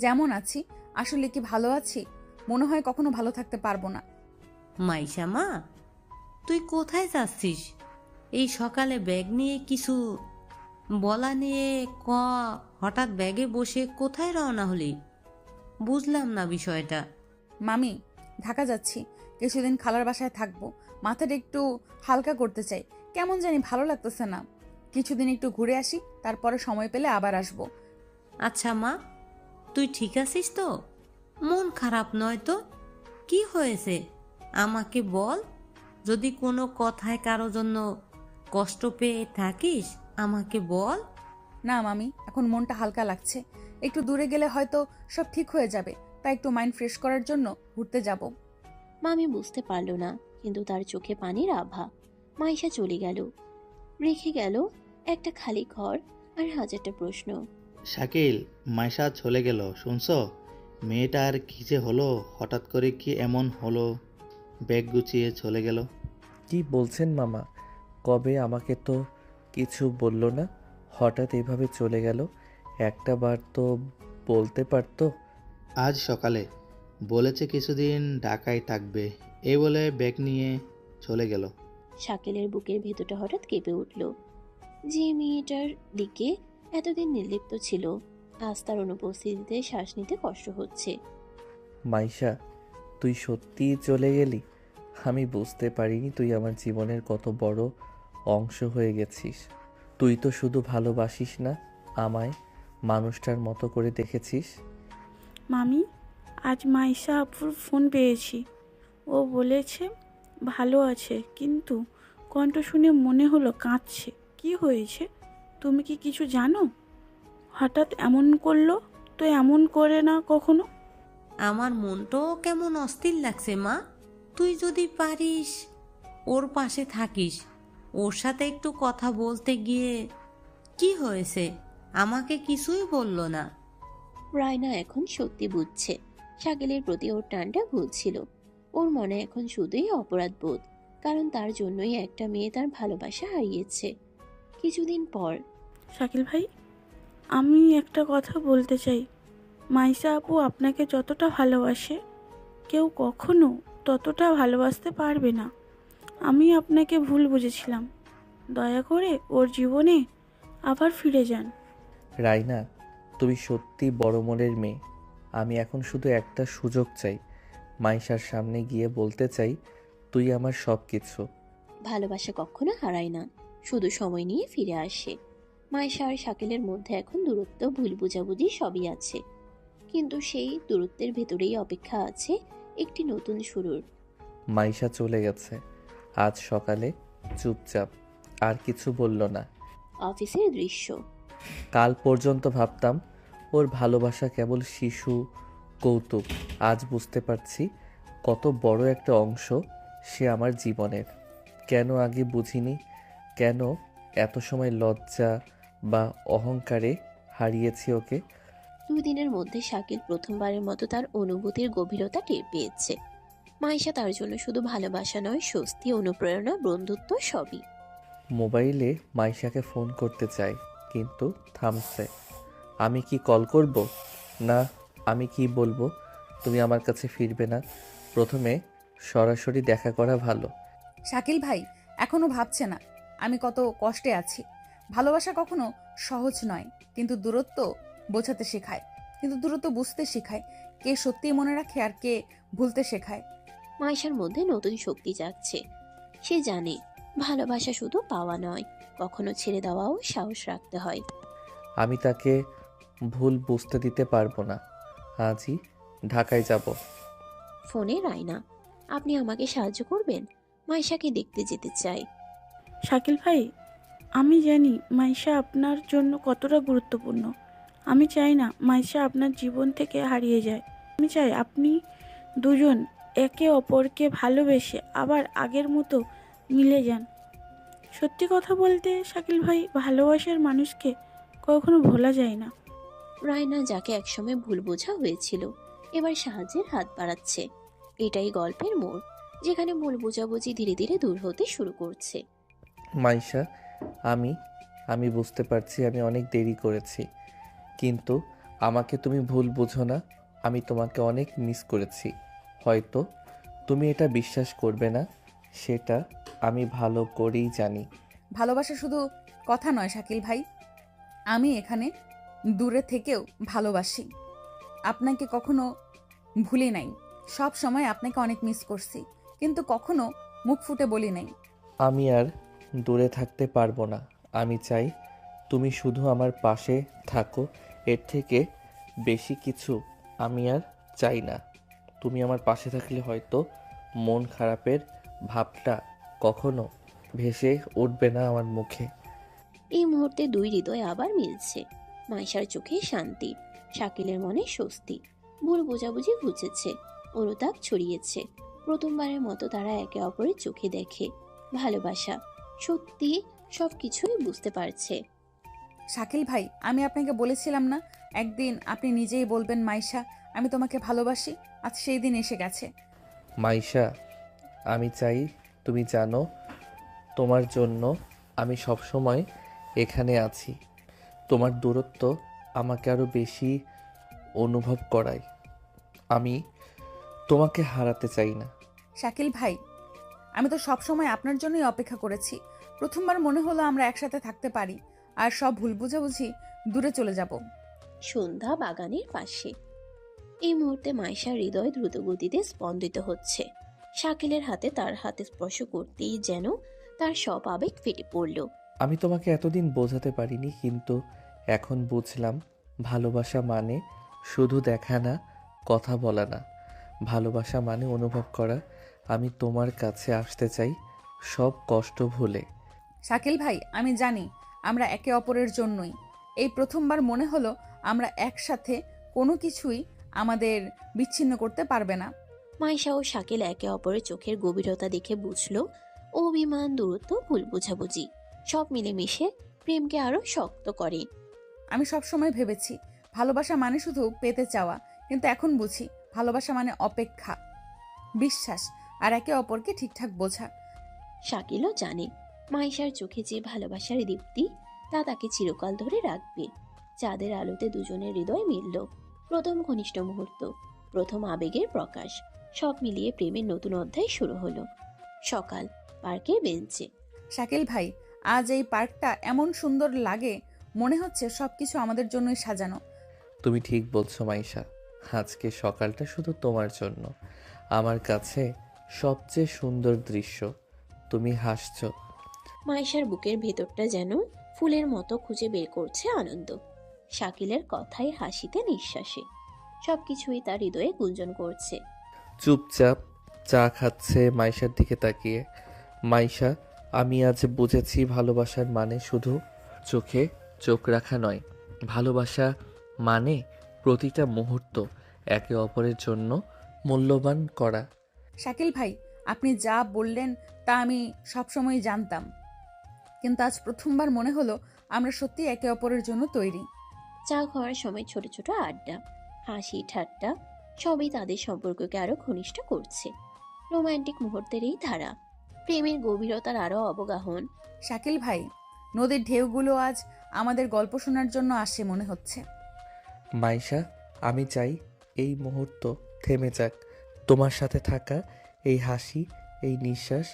যেমন আছি, আসলে কি ভালো আছি? মনে হয় কখনো ভালো থাকতে পারবো না। মাইশা মা, তুই কোথায় যাচ্ছিস এই সকালে? ব্যাগ নিয়ে কিছু বলা নিয়ে হঠাৎ ব্যাগে বসে কোথায় রওনা হলি? বুঝলাম না বিষয়টা। মামি, ঢাকা যাচ্ছি, কিছুদিন খালার বাসায় থাকবো। মাথাটা একটু হালকা করতে চাই, কেমন জানি ভালো লাগতেছে না। কিছুদিন একটু ঘুরে আসি, তারপরে সময় পেলে আবার আসবো। আচ্ছা মা, তুই ঠিক আছিস তো? মন খারাপ নয় তো? কি হয়েছে আমাকে বল। যদি কোনো কথায় কারো জন্য কষ্ট পেয়ে থাকিস আমাকে বল। না মামি, এখন মনটা হালকা লাগছে। একটু দূরে গেলে হয়তো সব ঠিক হয়ে যাবে, তাই একটু মাইন্ড ফ্রেশ করার জন্য ঘুরতে যাব। মামি বুঝতে পারল না, কিন্তু তার চোখে পানির আভা। মাইশা চলে গেল, রেখে গেল একটা খালি ঘর আর হাজারটা প্রশ্ন। শাকিল, মাইশা চলে গেল, শুনছো? মেয়েটার কি যে হলো, হঠাৎ করে কি এমন হলো? ব্যাগ গুছিয়ে চলে গেল। কি বলছেন মামা? কবে? আমাকে তো কিছু বললো না, হঠাৎ এভাবে চলে গেল। একটা বার তো বলতে পারতো। আজ সকালে বলেছে কিছুদিন ঢাকায় থাকবে, এই বলে ব্যাগ নিয়ে চলে গেল। শাকিলের বুকের ভেতরটা হঠাৎ কেঁপে উঠল। যে মেয়েটার দিকে এতদিন নির্লিপ্ত ছিল, আজ তার অনুপস্থিতিতে শ্বাস নিতে কষ্ট হচ্ছে। মাইশা, তুই সত্যিই চলে গেলি? আমি বুঝতে পারিনি তুই আমার জীবনের কত বড় অংশ হয়ে গেছিস। তুই তো শুধু ভালোবাসিস না, আমায় মানুষটার মতো করে দেখেছিস। মামি, আজ মাইশা আপুর ফোন পেয়েছি। ও বলেছে ভালো আছে, কিন্তু কণ্ঠ শুনে মনে হলো কাঁদছে। কি হয়েছে? তুমি কি কিছু জানো? হঠাৎ এমন করলো তো, এমন করে না কখনো। আমার মনটাও কেমন অস্থির লাগছে মা। তুই যদি পারিস ওর পাশে থাকিস, ওর সাথে একটু কথা বলতে গিয়ে। কি হয়েছে? আমাকে কিছুই বলল না। রায়না এখন সত্যি বুঝছে শাকিলের প্রতি ওর টানটা ভুল ছিল। ওর মনে এখন শুধুই অপরাধ বোধ, কারণ তার জন্যই একটা মেয়ে তার ভালোবাসা হারিয়েছে। কিছুদিন পর। শাকিল ভাই, আমি একটা কথা বলতে চাই। মাইশা আপু আপনাকে যতটা ভালোবাসে, কেউ কখনো ততটা ভালোবাসতে পারবে না। আমি আপনাকে ভুল বুঝেছিলাম। দয়া করে ওর জীবনে আবার ফিরে যান। রাইনা, তুমি সত্যি বড় মনের মেয়ে। আমি এখন শুধু একটা সুযোগ চাই, মাইশার সামনে গিয়ে বলতে চাই তুই আমার সব কিছু। ভালোবাসা কখনো হারায় না, শুধু সময় নিয়ে ফিরে আসে। মাইশা আর শাকিলের মধ্যে এখন দূরত্ব, ভুল বুঝাবুঝি সবই আছে, কিন্তু সেই দূরত্বের ভেতরেই অপেক্ষা আছে একটি নতুন শুরুর। মাইশা চলে গেছে আজ সকালে, চুপচাপ, আর কিছু বলল না। অফিসের দৃশ্য। কাল পর্যন্ত ভাবতাম ওর ভালোবাসা কেবল শিশু কৌতুক, আজ বুঝতে পারছি কত বড় একটা অংশ সে আমার জীবনের। কেন আগে বুঝিনি? কেন এত সময় লজ্জা বা অহংকারে হারিয়েছি ওকে? 2 দিনের মধ্যে শাকিল প্রথমবারের মতো তার অনুভূতির গভীরতা টের পেয়েছে। মাইশা তার জন্য শুধু ভালোবাসা নয়, স্বস্তি, অনুপ্রেরণা, বন্ধুত্ব সবই। মোবাইলে মাইশাকে ফোন করতে চাই, কিন্তু থামছে। আমি কি কল করব? না, আমি কি বলবো? তুমি আমার কাছে ফিরবে না? প্রথমে সরাসরি দেখা করা ভালো। শাকিল ভাই এখনো ভাবছে না আমি কত কষ্টে আছি। ভালোবাসা কখনো সহজ নয়, কিন্তু দূরত্ব বোঝাতে শেখায়, কিন্তু দূরত্ব বুঝতে শেখায়। কে সত্যি মনে রাখে আর কে ভুলতে শেখায়। মাইশার মধ্যে নতুন শক্তি জাগছে। সে জানে ভালোবাসা শুধু পাওয়া নয়, কখনো ছেড়ে দেওয়াও সাহস রাখতে হয়। আমি তাকে ভুল বুঝতে দিতে পারবো না। আজই ঢাকায় যাব। ফোনে রায়না, আপনি আমাকে সাহায্য করবেন? মাইশাকে দেখতে যেতে চাই। শাকিল ভাই, আমি জানি মাইশা আপনার জন্য কতটা গুরুত্বপূর্ণ। আমি চাই না মাইশা আপনার জীবন থেকে হারিয়ে যায়। আমি চাই আপনি দুজন একে অপরকে ভালোবেসে আবার আগের মতো মিলে যান। সত্যি কথা বলতে শাকিল ভাই, ভালোবাসার মানুষকে কখনো ভোলা যায় না। রায়না যাকে একসময় ভুল বোঝা হয়েছিল এবার সাহায্যের হাত বাড়াচ্ছে। এটাই গল্পের মোড়, যেখানে ভুল বোঝাবুঝি ধীরে ধীরে দূর হতে শুরু করছে। মাইশা, আমি আমি বুঝতে পারছি আমি অনেক দেরি করেছি, কিন্তু আমাকে তুমি ভুল বুঝো না। আমি তোমাকে অনেক মিস করেছি। হয়তো তুমি এটা বিশ্বাস করবে না, সেটা আমি ভালো করেই জানি। ভালোবাসা শুধু কথা নয় শাকিল ভাই, আমি এখানে দূরে থেকেও ভালোবাসি। আপনাকে কখনো ভুলি নাই, সব সময় আপনাকে অনেক মিস করছি, কিন্তু কখনো মুখ ফুটে বলি নাই। আমি আর দূরে থাকতে পারবো না। আমি চাই তুমি শুধু আমার পাশে থাকো, এর থেকে বেশি কিছু আমি আর চাই না। তুমি আমার পাশে থাকলে হয়তো মন খারাপের ভাবটা কখনো ভেসে উঠবে না আমার মুখে। এই মুহূর্তে দুই হৃদয় আবার মিলছে। মাইশার চোখে শান্তি, শাকিলের মনে স্বস্তি। ভুল বোঝাবুঝি ঘুচেছে, অনুতাপ ছড়িয়েছে। প্রথমবারের মতো তারা একে অপরের চোখে দেখে ভালোবাসা, সত্যি সবকিছুই বুঝতে পারছে। শাকিল ভাই, আমি আপনাকে বলেছিলাম না একদিন আপনি নিজেই বলবেন মাইশা আমি তোমাকে ভালোবাসি? আজ সেই দিন এসে গেছে। মাইশা, আমি চাই তুমি জানো তোমার জন্য আমি সবসময় এখানে আছি। তোমার দূরত্ব আমাকে আরও বেশি অনুভব করায়। আমি তোমাকে হারাতে চাই না। শাকিল ভাই, আমি তো সবসময় আপনার জন্যই অপেক্ষা করেছি। প্রথমবার মনে হলো আমরা একসাথে থাকতে পারি, আর সব ভুল বুঝাবুঝি দূরে চলে যাব। সন্ধ্যা বাগানের পাশে। এই মুহূর্তে মাইশার হৃদয় দ্রুত গতিতে স্পন্দিত হচ্ছে। শাকিলের হাতে তার হাতে স্পর্শ করতেই যেন তার সব আবেগ ফেটে পড়ল। আমি তোমাকে এতদিন বোঝাতে পারিনি, কিন্তু এখন বুঝলাম ভালোবাসা মানে শুধু দেখা না, কথা বলা না। ভালোবাসা মানে অনুভব করা। আমি তোমার কাছে আসতে চাই সব কষ্ট ভুলে। শাকিল ভাই, আমি জানি আমরা একে অপরের জন্যই। এই প্রথমবার মনে হলো আমরা একসাথে কোনো কিছুই আমাদের বিচ্ছিন্ন করতে পারবে না। মাইশা ও শাকিল একে অপরের চোখের গভীরতা দেখে বুঝলো অভিমান, দূরত্ব, ভুল বোঝাবুঝি সব মিলেমিশে প্রেমকে আরো শক্ত করে। আমি সবসময় ভেবেছি ভালোবাসা মানে শুধু পেতে চাওয়া, কিন্তু এখন বুঝি ভালোবাসা মানে অপেক্ষা, বিশ্বাস আর একে অপরকে ঠিকঠাক বোঝা। শাকিলও জানে মাইশার চোখে যে ভালোবাসার দীপ্তি, তা তাকে চিরকাল ধরে রাখবে। চাঁদের আলোতে দুজনের হৃদয় মিলল। প্রথম ঘনিষ্ঠ মুহূর্ত, প্রথম আবেগের প্রকাশ, সব মিলিয়ে প্রেমের নতুন অধ্যায় শুরু হলো। সকাল, পার্কের বেঞ্চে। শাকিল ভাই, আজ এই পার্কটা এমন সুন্দর লাগে, মনে হচ্ছে সবকিছু আমাদের জন্যই সাজানো। তুমি ঠিক বলছো মাইশা, আজকে সকালটা শুধু তোমার জন্য। আমার কাছে সবচেয়ে সুন্দর দৃশ্য। তুমি হাসছো। মাইশার বুকের ভেতরটা যেন ফুলের মতো খুঁজে বের করছে আনন্দ। শাকিলের কথায়, হাসিতে, নিঃশ্বাসে সবকিছুই তার হৃদয়ে গুঞ্জন করছে। চুপচাপ চা খাচ্ছে মাইশার দিকে তাকিয়ে। মাইশা, আমি আজ বুঝেছি ভালোবাসার মানে শুধু চোখে চোখ রাখা নয়। ভালোবাসা মানে প্রতিটা মুহূর্ত একে অপরের জন্য মূল্যবান করা। শাকিল ভাই, আপনি যা বললেন তা আমি সবসময় জানতাম, কিন্তু আজ প্রথমবার মনে হলো আমরা সত্যি একে অপরের জন্য তৈরি। চা খাওয়ার সময় ছোট ছোট আড্ডা, হাসি ঠাট্টা সবই তাদের সম্পর্ককে আরো ঘনিষ্ঠ করছে। রোমান্টিক মুহূর্তের এই ধারা, প্রেমের গভীরতার আরো অবগাহন। শাকিল ভাই, নদীর ঢেউগুলো আজ আমাদের গল্প শোনার জন্য আসে মনে হচ্ছে। মাইশা, আমি চাই এই মুহূর্ত থেমে যাক। তোমার সাথে থাকা এই হাসি, এই নিঃশ্বাস,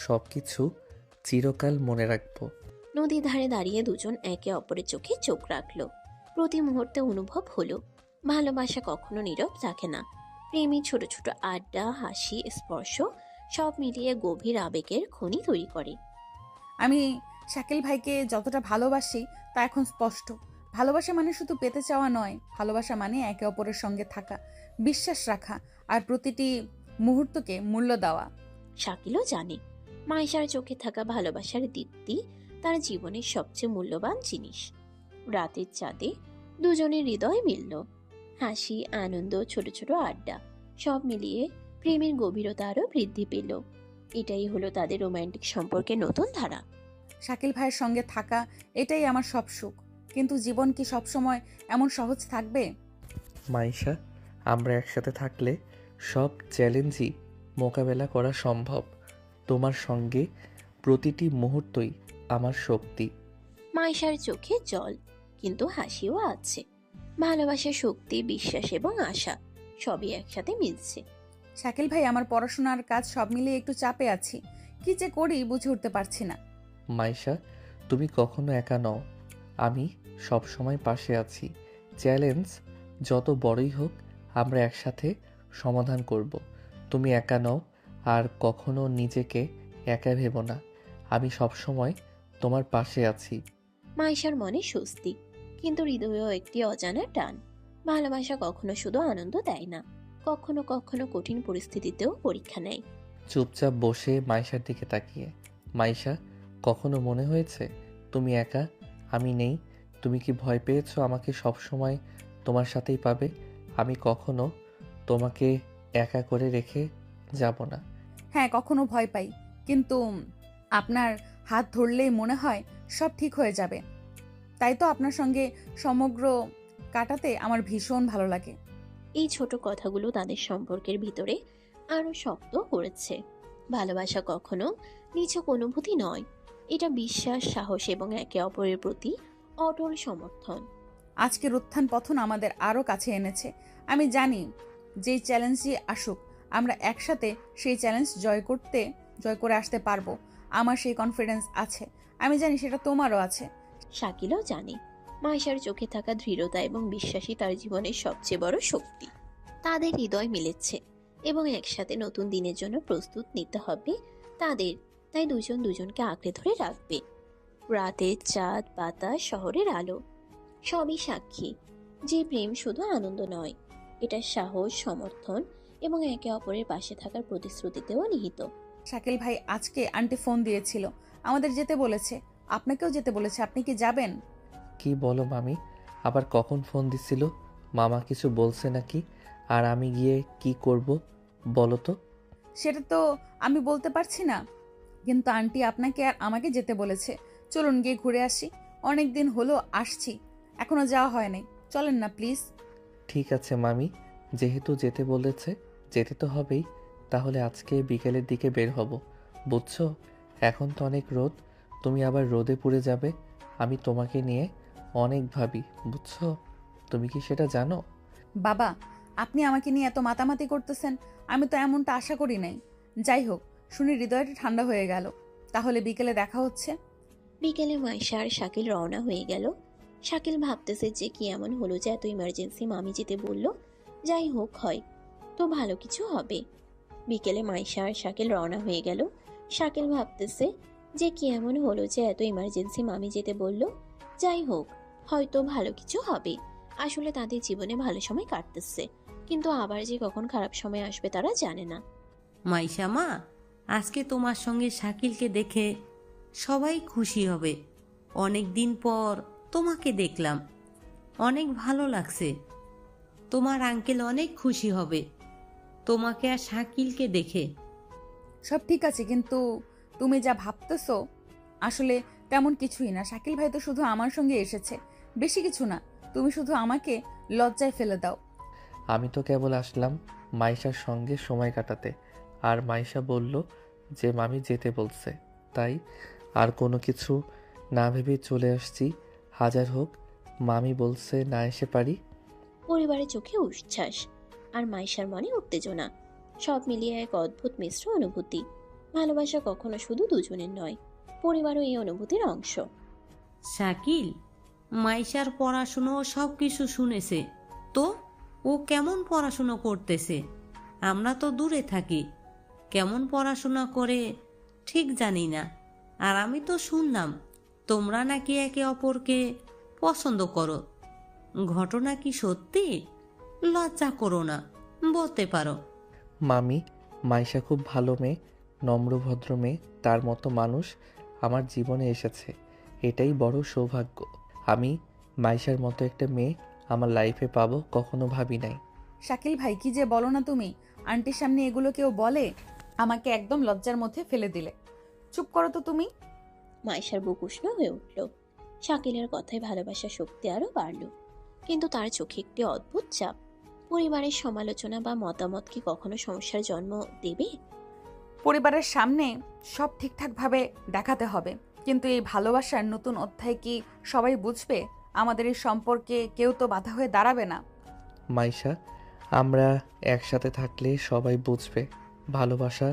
সব কিছু চিরকাল মনে রাখবো। নদীর ধারে দাঁড়িয়ে দুজন একে অপরের চোখে চোখ রাখলো। প্রতি মুহূর্তে অনুভব হলো ভালোবাসা কখনো নীরব থাকে না। প্রেমী ছোট ছোট আড্ডা, হাসি, স্পর্শ সব মিলিয়ে গভীর আবেগের খনি তৈরি করে। আমি শাকিল ভাইকে যতটা ভালোবাসি তা এখন স্পষ্ট। ভালোবাসা মানে শুধু পেতে চাওয়া নয়, ভালোবাসা মানে একে অপরের সঙ্গে থাকা, বিশ্বাস রাখা আর প্রতিটি মুহূর্তকে মূল্য দেওয়া। শাকিলও জানে মাইশার চোখে থাকা ভালোবাসার দীপ্তি তার জীবনের সবচেয়ে মূল্যবান জিনিস। রাতের চাঁদে দুজনের হৃদয় মিলল। হাসি, আনন্দ, ছোট ছোট আড্ডা সব মিলিয়ে প্রেমের গভীরতা আরো বৃদ্ধি পেল। এটাই হলো তাদের রোমান্টিক সম্পর্কের নতুন ধারা। শাকিল ভাইয়ের সঙ্গে থাকা, এটাই আমার সব সুখ। কিন্তু জীবন কি সবসময় এমন সহজ থাকবে? মাইশা, আমরা একসাথে থাকলে সব চ্যালেঞ্জই মোকাবেলা করা সম্ভব। তোমার সঙ্গে প্রতিটি মুহূর্তই আমার শক্তি। মাইশার চোখে জল, কিন্তু হাসিও আছে। ভালোবাসা, শক্তি, বিশ্বাস এবং আশা সবই একসাথে মিলছে। শাকিল ভাই, আমার পড়াশোনার কাজ সব মিলিয়ে একটু চাপে আছি। কি যে করি বুঝে উঠতে পারছি না। মাইশা, তুমি কখনো একা নও। আমি সব সময় পাশে আছি। চ্যালেঞ্জ যত বড়ই হোক, আমরা একসাথে সমাধান করব। তুমি একা নও, আর কখনো নিজেকে একা ভেবো না। আমি সব সময় তোমার পাশে আছি। মাইশার মনে স্বস্তি, কিন্তু হৃদয়েও একটি অজানা টান। ভালোবাসা কখনো শুধু আনন্দ দেয় না, কখনো কখনো কঠিন পরিস্থিতিতেও পরীক্ষা নেয়। চুপচাপ বসে মাইশার দিকে তাকিয়ে, মাইশা, কখনো মনে হয়েছে তুমি একা, আমি নেই? তুমি কি ভয় পেয়েছো আমাকে সব সময় তোমার সাথেই পাবে? আমি কখনো তোমাকে একা করে রেখে যাব না। হ্যাঁ, কখনো ভয় পাই, কিন্তু আপনার হাত ধরলেই মনে হয় সব ঠিক হয়ে যাবে। তাই তো আপনার সঙ্গে সমগ্র কাটাতে আমার ভীষণ ভালো লাগে। এই ছোট কথাগুলো তাদের সম্পর্কের ভিতরে আরো শক্ত করেছে। ভালোবাসা কখনো নিছক অনুভূতি নয়, এটা বিশ্বাস, সাহস এবং একে অপরের প্রতি অটল সমর্থন। আজকের উত্থান পতন আমাদের আরও কাছে এনেছে। আমি জানি যেই চ্যালেঞ্জই আসুক, আমরা একসাথে সেই চ্যালেঞ্জ জয় করে আসতে পারবো। আমার সেই কনফিডেন্স আছে। আমি জানি সেটা তোমারও আছে। শাকিলও জানে মাইশার চোখে থাকা দৃঢ়তা এবং বিশ্বাসই তার জীবনের সবচেয়ে বড় শক্তি। তাদের হৃদয় মিলেছে এবং একসাথে নতুন দিনের জন্য প্রস্তুত নিতে হবে তাদের। তাই দুজন দুজনকে আঁকড়ে ধরে রাখবে। রাতের চাঁদ, বাতাস, শহরের আলো সবই সাক্ষী যে প্রেম শুধু আনন্দ নয়, এটা সাহস, সমর্থন এবং একে অপরের পাশে থাকার প্রতিশ্রুতিতেও নিহিত। শাকিল ভাই, আজকে আন্টি ফোন দিয়েছিল, আমাদের যেতে বলেছে, আপনাকেও যেতে বলেছে। আপনি কি যাবেন? কি বলো মামি? আবার কখন ফোন দিছিল? মামা কিছু বলছে নাকি? আর আমি গিয়ে কি করব বলো তো? সেটা তো আমি বলতে পারছি না, কিন্তু আন্টি আপনাকে আর আমাকে যেতে বলেছে। চলুন গিয়ে ঘুরে আসি। অনেক দিন হলো আসছি, এখনো যাওয়া হয় নাই। চলেন না প্লিজ। ঠিক আছে মামি, যেহেতু যেতে বলেছে, যেতে তো হবেই। তাহলে আজকে বিকেলের দিকে বের হব, বুঝছো? এখন তো অনেক রোদ, তুমি আবার রোদে পুড়ে যাবে। আমি তোমাকে নিয়ে অনেক ভাবি, বুঝছো? তুমি কি সেটা জানো? বাবা, আপনি আমাকে নিয়ে এত মাতামাতি করতেছেন, আমি তো এমনটা আশা করি নাই। যাই হোক, শুনে হৃদয়টা ঠান্ডা হয়ে গেল। তাহলে বিকেলে দেখা হচ্ছে। বিকেলে মাইশা আর শাকিল রওনা হয়ে গেল। শাকিল ভাবতেছে যে কি এমন হলো যে এত ইমার্জেন্সি মামি যেতে বলল। যাই হোক, হয় তো ভালো কিছু হবে। বিকেলে মাইশা আর শাকিল রওনা হয়ে গেল। শাকিল ভাবতেছে যে কি এমন হলো যে এত ইমার্জেন্সি মামি যেতে বলল। যাই হোক, হয়তো ভালো কিছু হবে। আসলে তাদের জীবনে ভালো সময় কাটতেছে, কিন্তু আবার যে কখন খারাপ সময় আসবে তারা জানে না। মাইশা মা, আজকে তোমার সঙ্গে শাকিলকে দেখে সবাই খুশি হবে। অনেক দিন পর তোমাকে দেখলাম, অনেক ভালো লাগছে। তোমার আঙ্কেল অনেক খুশি হবে তোমাকে আর শাকিলকে দেখে। সব ঠিক আছে, কিন্তু তুমি যা ভাবতেছো আসলে তেমন কিছুই না। শাকিল ভাই তো শুধু আমার সঙ্গে এসেছে, বেশি কিছু না। তুমি শুধু আমাকে লজ্জায় ফেলে দাও। আমি তো কেবল আসলাম মাইশার সঙ্গে সময় কাটাতে, আর মাইশা বলল যে মামি যেতে বলছে, তাই আর কোনো কিছু না ভেবে চলে আসছি। হাজার হোক মামি বলছে না এসে পারি। পরিবারের চোখে উচ্ছ্বাস আর মাইশার মনে উত্তেজনা, সব মিলিয়ে এক অদ্ভুত মিশ্র অনুভূতি। ভালোবাসা কখনো শুধু দুজনের নয়, পরিবারও এই অনুভূতির অংশ। শাকিল মাইশার পড়াশুনো সব কিছু শুনেছে তো? ও কেমন পড়াশুনো করতেছে? আমরা তো দূরে থাকি, কেমন পড়াশোনা করে ঠিক জানি না। আর আমি তো শুনলাম তোমরা নাকি একে অপরকে পছন্দ করো। ঘটনা কি সত্যি? লজ্জা করো না, বলতে পারো। মামি, মাইশা খুব ভালো মেয়ে, নম্র ভদ্র মেয়ে। তার মতো মানুষ আমার জীবনে এসেছে, এটাই বড় সৌভাগ্য। আমি মাইশার মতো একটা মেয়ে আমার লাইফে পাবো কখনো ভাবি নাই। শাকিল ভাই, কি যে বলো না তুমি। আন্টির সামনে এগুলো কেউ বলে? আমাকে একদম লজ্জার মধ্যে ফেলে দিলে। চুপ করো তো তুমি। মাইশার বুক উষ্ণ হয়ে উঠল। শাকিলের কথায় ভালোবাসার শক্তি আরো বাড়ল, কিন্তু তার চোখে একটি অদ্ভুত চাপ। পরিবারের সমালোচনা বা মতামত কি কখনো সমস্যার জন্ম দেবে? পরিবারের সামনে সব ঠিকঠাকভাবে দেখাতে হবে, কিন্তু এই ভালোবাসার নতুন অধ্যায় কি সবাই বুঝবে? আমাদের এই সম্পর্কে কেউ তো বাধা হয়ে দাঁড়াবে না। মাইশা, আমরা একসাথে থাকলে সবাই বুঝবে। ভালোবাসা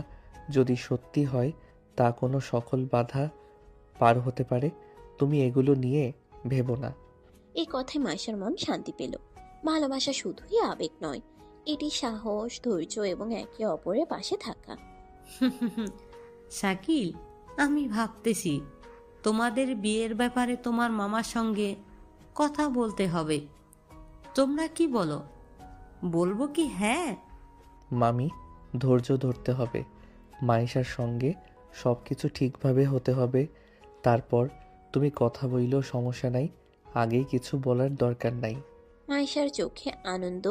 যদি সত্যি হয় তা কোনো সকল বাধা পার হতে পারে। তুমি এগুলো নিয়ে ভেবো না। এই কথায় মাইশার মন শান্তি পেল। ভালোবাসা শুধুই আবেগ নয়, এটি সাহস, ধৈর্য এবং একে অপরের পাশে থাকা। শাকিল, আমি ভাবতেছি তোমাদের বিয়ের ব্যাপারে তোমার মামার সঙ্গে কথা বলতে হবে। তোমরা কি বলো? বলবো কি হ্যাঁ? মামি, ধৈর্য ধরতে হবে। মাইশার সঙ্গে সব কিছু ঠিকভাবে হতে হবে, তারপর তুমি কথা বইলেও সমস্যা নাই। আগেই কিছু বলার দরকার নাই। মাইশার চোখে আনন্দ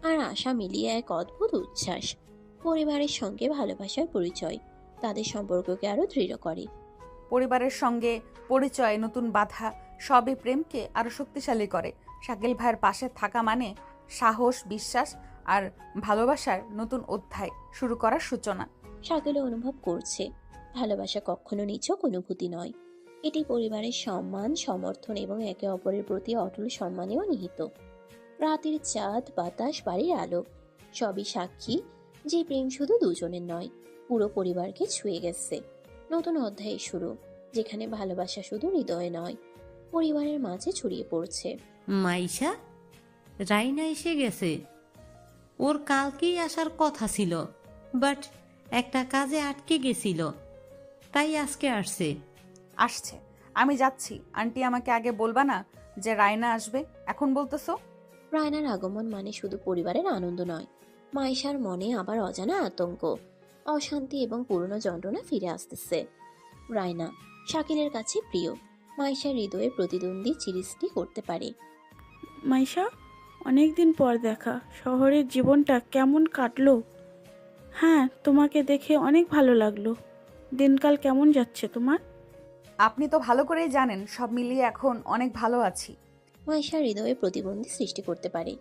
আর আশা মিলিয়ে এক অদ্ভুত উচ্ছ্বাস। পরিবারের সঙ্গে ভালোবাসার পরিচয় তাদের সম্পর্ককে আরো দৃঢ় করে। পরিবারের সঙ্গে পরিচয়, নতুন বাধা সবই প্রেমকে আরো শক্তিশালী করে। শাকিল ভাইয়ের পাশে থাকা মানে সাহস, বিশ্বাস আর ভালোবাসার নতুন অধ্যায় শুরু করার সূচনা। শাকিল অনুভব করছে ভালোবাসা কখনো নিছক অনুভূতি নয়, এটি পরিবারের সম্মান, সমর্থন এবং একে অপরের প্রতি অটল সম্মানেও নিহিত। রাতের চাঁদ, বাতাস, বাড়ির আলো সবই সাক্ষী যে প্রেম শুধু দুজনের নয়, পুরো পরিবারকে ছুঁয়ে গেছে। নতুন অধ্যায়ের শুরু, যেখানে ভালোবাসা শুধু হৃদয়ে নয়, পরিবারের মাঝে ছড়িয়ে পড়ছে। মাইশা, রাইনা এসে গেছে। ওর কালকেই আসার কথা ছিল, বাট একটা কাজে আটকে গেছিল, তাই আজকে আসছে। আসছে, আমি যাচ্ছি। আন্টি, আমাকে আগে বলবা না যে রায়না আসবে? এখন বলতেছো? রায়নার আগমন মানে শুধু পরিবারের আনন্দ নয়, মাইশার মনে আবার অজানা আতঙ্ক, অশান্তি এবং পুরনো যন্ত্রণা ফিরে আসতেছে। রায়না শাকিলের কাছে প্রিয়, মাইশার হৃদয়ে প্রতিদ্বন্দ্বী সৃষ্টি করতে পারে। মাইশা, অনেকদিন পর দেখা। শহরের জীবনটা কেমন কাটলো? হ্যাঁ, তোমাকে দেখে অনেক ভালো লাগলো। দিনকাল কেমন যাচ্ছে তোমার? আপনি তো ভালো করেই জানেন, সব মিলিয়ে এখন অনেক ভালো আছি। মাইশার হৃদয়ে প্রতিবন্ধী সৃষ্টি করতে পারে।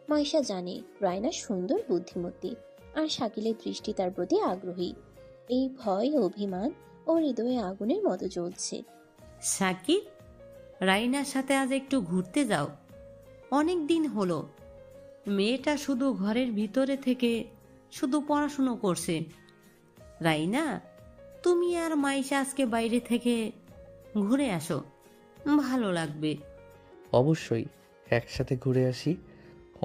মাইশা জানে রায়না সুন্দর, বুদ্ধিমতী, আর শাকিলের দৃষ্টি তার প্রতি আগ্রহী। এই ভয়, অভিমান ও হৃদয়ে আগুনের মতো জ্বলছে। শাকিল, রাইনার সাথে আজ একটু ঘুরতে যাও। অনেক দিন হলো মেয়েটা শুধু ঘরের ভিতরে থেকে শুধু পড়াশুনো করছে। রাইনা, তুমি আর মাইশা আজকে বাইরে থেকে ঘুরে আসো, ভালো লাগবে। অবশ্যই, একসাথে ঘুরে আসি।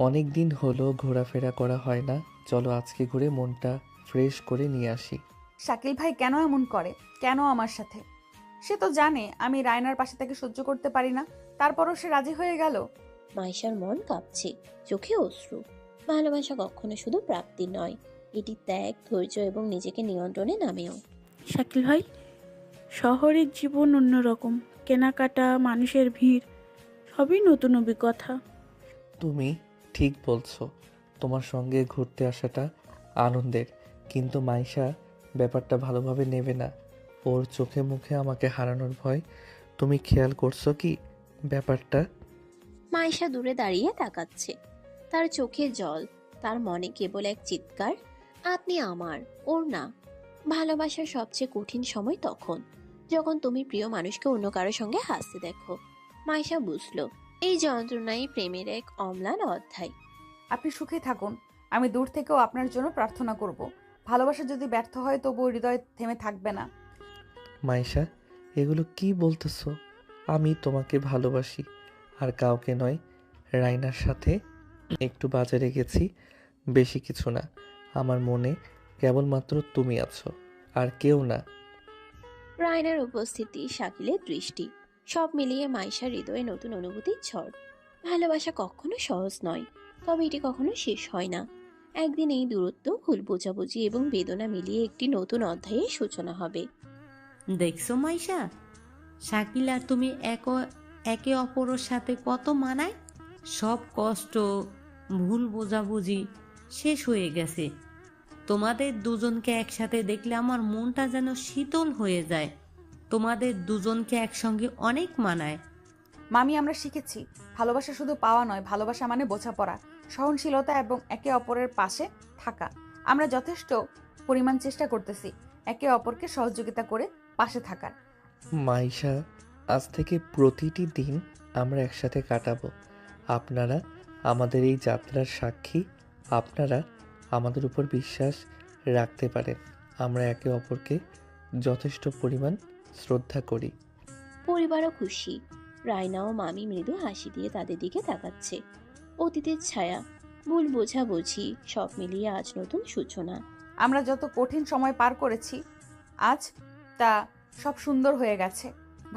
অনেক দিন হলো ঘোরাফেরা করা হয় না। চলো আজকে ঘুরে মনটা ফ্রেশ করে নিয়ে আসি। শাকিল ভাই কেন এমন করে? কেন আমার সাথে? সে তো জানে আমি রায়নার পাশে থেকে সহ্য করতে পারি না, তারপরও সে রাজি হয়ে গেল। মাইশার মন কাঁপছে, চোখে অশ্রু। ভালোবাসা কখনো শুধু প্রাপ্তির নয়, এটি ত্যাগ, ধৈর্য এবং নিজেকে নিয়ন্ত্রণে নামেও। শাকিল ভাই, শহরের জীবন অন্যরকম। কেনাকাটা, মানুষের ভিড়, সবই নতুন অভিজ্ঞতা। তুমি ঠিক বলছো। তোমার সঙ্গে ঘুরতে আসাটা আনন্দের, কিন্তু মাইশা ব্যাপারটা ভালোভাবে নেবে না। ওর চোখে মুখে আমাকে হারানোর ভয়। তুমি খেয়াল করছো কি ব্যাপারটা? মাইশা দূরে দাঁড়িয়ে তাকাচ্ছে, তার চোখে জল, তার মনে কেবল এক চিৎকার, আপনি আমার, ওর না। ভালোবাসার সবচেয়ে কঠিন সময় তখন, যখন তুমি প্রিয় মানুষকে অন্য কারোর সঙ্গে হাসতে দেখো। মাইশা বুঝলো এই যন্ত্রণাই প্রেমের এক অম্লান অধ্যায়। আপনি সুখে থাকুন, আমি দূর থেকেও আপনার জন্য প্রার্থনা করব। ভালোবাসা যদি ব্যর্থ হয় তবুও হৃদয় থেমে থাকবে না। মাইশা, এগুলো কি বলতেছো? আমি তোমাকে ভালোবাসি, আর কাউকে নয়। রাইনার সাথে একটু বাজারে গেছি, বেশি কিছু না। আমার মনে কেবলমাত্র তুমি আছো, আর কেউ না। রায়নার উপস্থিতি, শাকিলের দৃষ্টি, সব মিলিয়ে মাইশার হৃদয়ে নতুন অনুভূতির ঝড়। ভালোবাসা কখনো সহজ নয়, তবে এটি কখনো শেষ হয় না। একদিন এই দূরত্ব, ভুল বোঝাবুঝি এবং বেদনা মিলিয়ে একটি নতুন অধ্যায়ের সূচনা হবে। দেখছো মাইশা, শাকিল আর তুমি একে অপরের সাথে কত মানায়। সব কষ্ট, ভুল বোঝাবুঝি শেষ হয়ে গেছে। তোমাদের দুজনকে একসাথে দেখলে আমার মনটা যেন শীতল হয়ে যায়। তোমাদের দুজনকে একসঙ্গে অনেক মানায়। মামি, আমরা শিখেছি ভালোবাসা শুধু পাওয়া নয়, ভালোবাসা মানে বোঝাপড়া, সহনশীলতা এবং একে অপরের পাশে থাকা। আমরা যথেষ্ট পরিমাণ চেষ্টা করতেছি একে অপরকে সহযোগিতা করে পাশে থাকার। মাইশা, আজ থেকে প্রতিটি দিন আমরা একসাথে কাটাবো। আপনারা আমাদের এই যাত্রার সাক্ষী। আপনারা আমাদের উপর বিশ্বাস রাখতে পারেন। আমরা একে অপরকে যথেষ্ট পরিমাণ শ্রদ্ধা করি। পরিবারও খুশি। রায়না ও মামি মৃদু হাসি দিয়ে তাদের দিকে তাকাচ্ছে। অতীতের ছায়া, ভুল বোঝাবুঝি সব মিলিয়ে আজ নতুন সূচনা। আমরা যত কঠিন সময় পার করেছি আজ তা সব সুন্দর হয়ে গেছে।